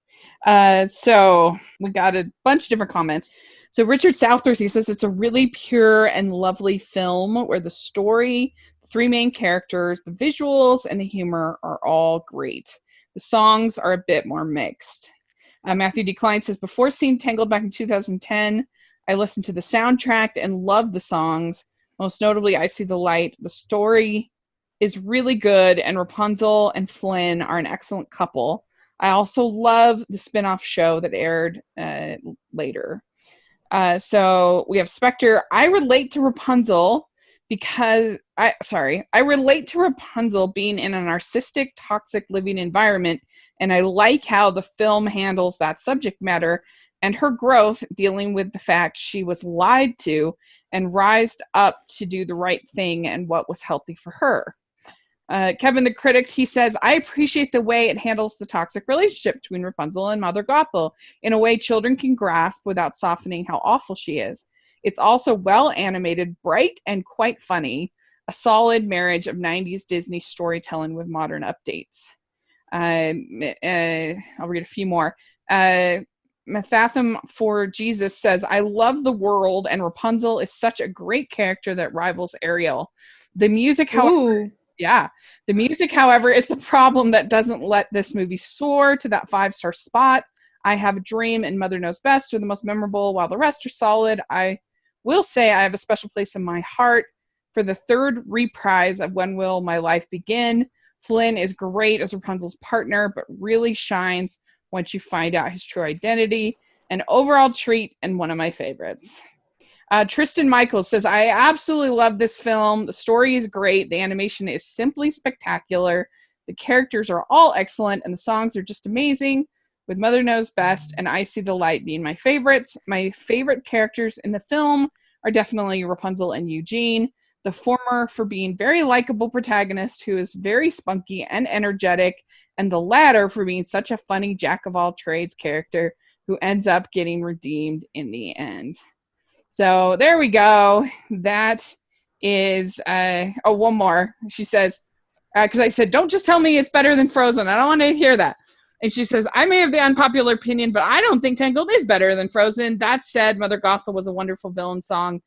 So we got a bunch of different comments. So Richard Southworth, he says it's a really pure and lovely film where the story, the three main characters, the visuals, and the humor are all great. The songs are a bit more mixed. Matthew Decline says, before seeing Tangled back in 2010, I listened to the soundtrack and loved the songs. Most notably, I See the Light. The story is really good, and Rapunzel and Flynn are an excellent couple. I also love the spin-off show that aired later. So we have Spectre. I relate to Rapunzel because I relate to Rapunzel being in a narcissistic, toxic living environment, and I like how the film handles that subject matter and her growth dealing with the fact she was lied to and rised up to do the right thing and what was healthy for her. Kevin the Critic, he says, I appreciate the way it handles the toxic relationship between Rapunzel and Mother Gothel in a way children can grasp without softening how awful she is. It's also well animated, bright, and quite funny. A solid marriage of 90s Disney storytelling with modern updates. I'll read a few more. Mathatham for Jesus says, I love the world, and Rapunzel is such a great character that rivals Ariel. The music, however... Yeah. The music, however, is the problem that doesn't let this movie soar to that 5-star spot. I Have a Dream and Mother Knows Best are the most memorable, while the rest are solid. I will say I have a special place in my heart for the third reprise of When Will My Life Begin. Flynn is great as Rapunzel's partner, but really shines once you find out his true identity. An overall treat and one of my favorites. Tristan Michaels says, I absolutely love this film. The story is great. The animation is simply spectacular. The characters are all excellent, and the songs are just amazing, with Mother Knows Best and I See the Light being my favorites. My favorite characters in the film are definitely Rapunzel and Eugene, the former for being very likable protagonist who is very spunky and energetic, and the latter for being such a funny jack-of-all-trades character who ends up getting redeemed in the end. So there we go. That is, one more. She says, because I said, don't just tell me it's better than Frozen. I don't want to hear that. And she says, I may have the unpopular opinion, but I don't think Tangled is better than Frozen. That said, Mother Gothel was a wonderful villain song.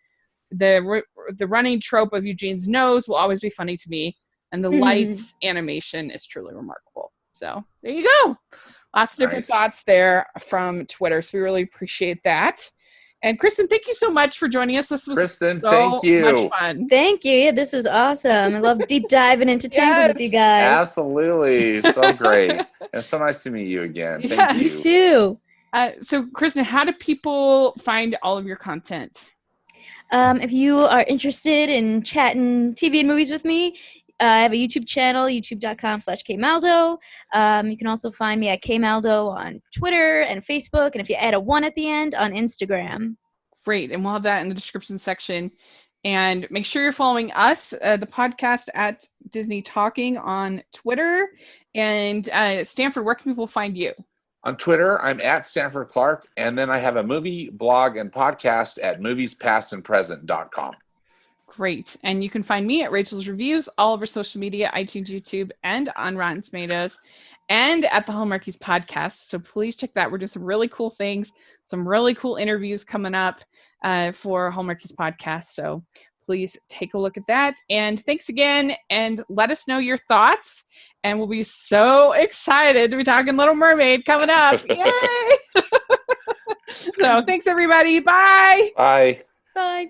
The running trope of Eugene's nose will always be funny to me. And the lights animation is truly remarkable. So there you go. Lots of different thoughts there from Twitter. So we really appreciate that. And Kristen, thank you so much for joining us. This was thank you. Much fun. Thank you. Yeah, this was awesome. I love deep diving into Tangled with you guys. Absolutely. So great. And so nice to meet you again. Thank you. You too. So, Kristen, how do people find all of your content? If you are interested in chatting TV and movies with me, I have a YouTube channel, youtube.com/kmaldo. You can also find me at kmaldo on Twitter and Facebook, and if you add a 1 at the end, on Instagram. Great, and we'll have that in the description section. And make sure you're following us, the podcast, at Disney Talking on Twitter. And Stanford, where can people find you? On Twitter, I'm at Stanford Clark, and then I have a movie blog and podcast at moviespastandpresent.com. Great. And you can find me at Rachel's Reviews, all over social media, iTunes, YouTube, and on Rotten Tomatoes, and at the Hallmarkies podcast. So please check that. We're doing some really cool things, some really cool interviews coming up for Hallmarkies podcast. So please take a look at that. And thanks again. And let us know your thoughts. And we'll be so excited to be talking Little Mermaid coming up. Yay! So thanks, everybody. Bye. Bye. Bye.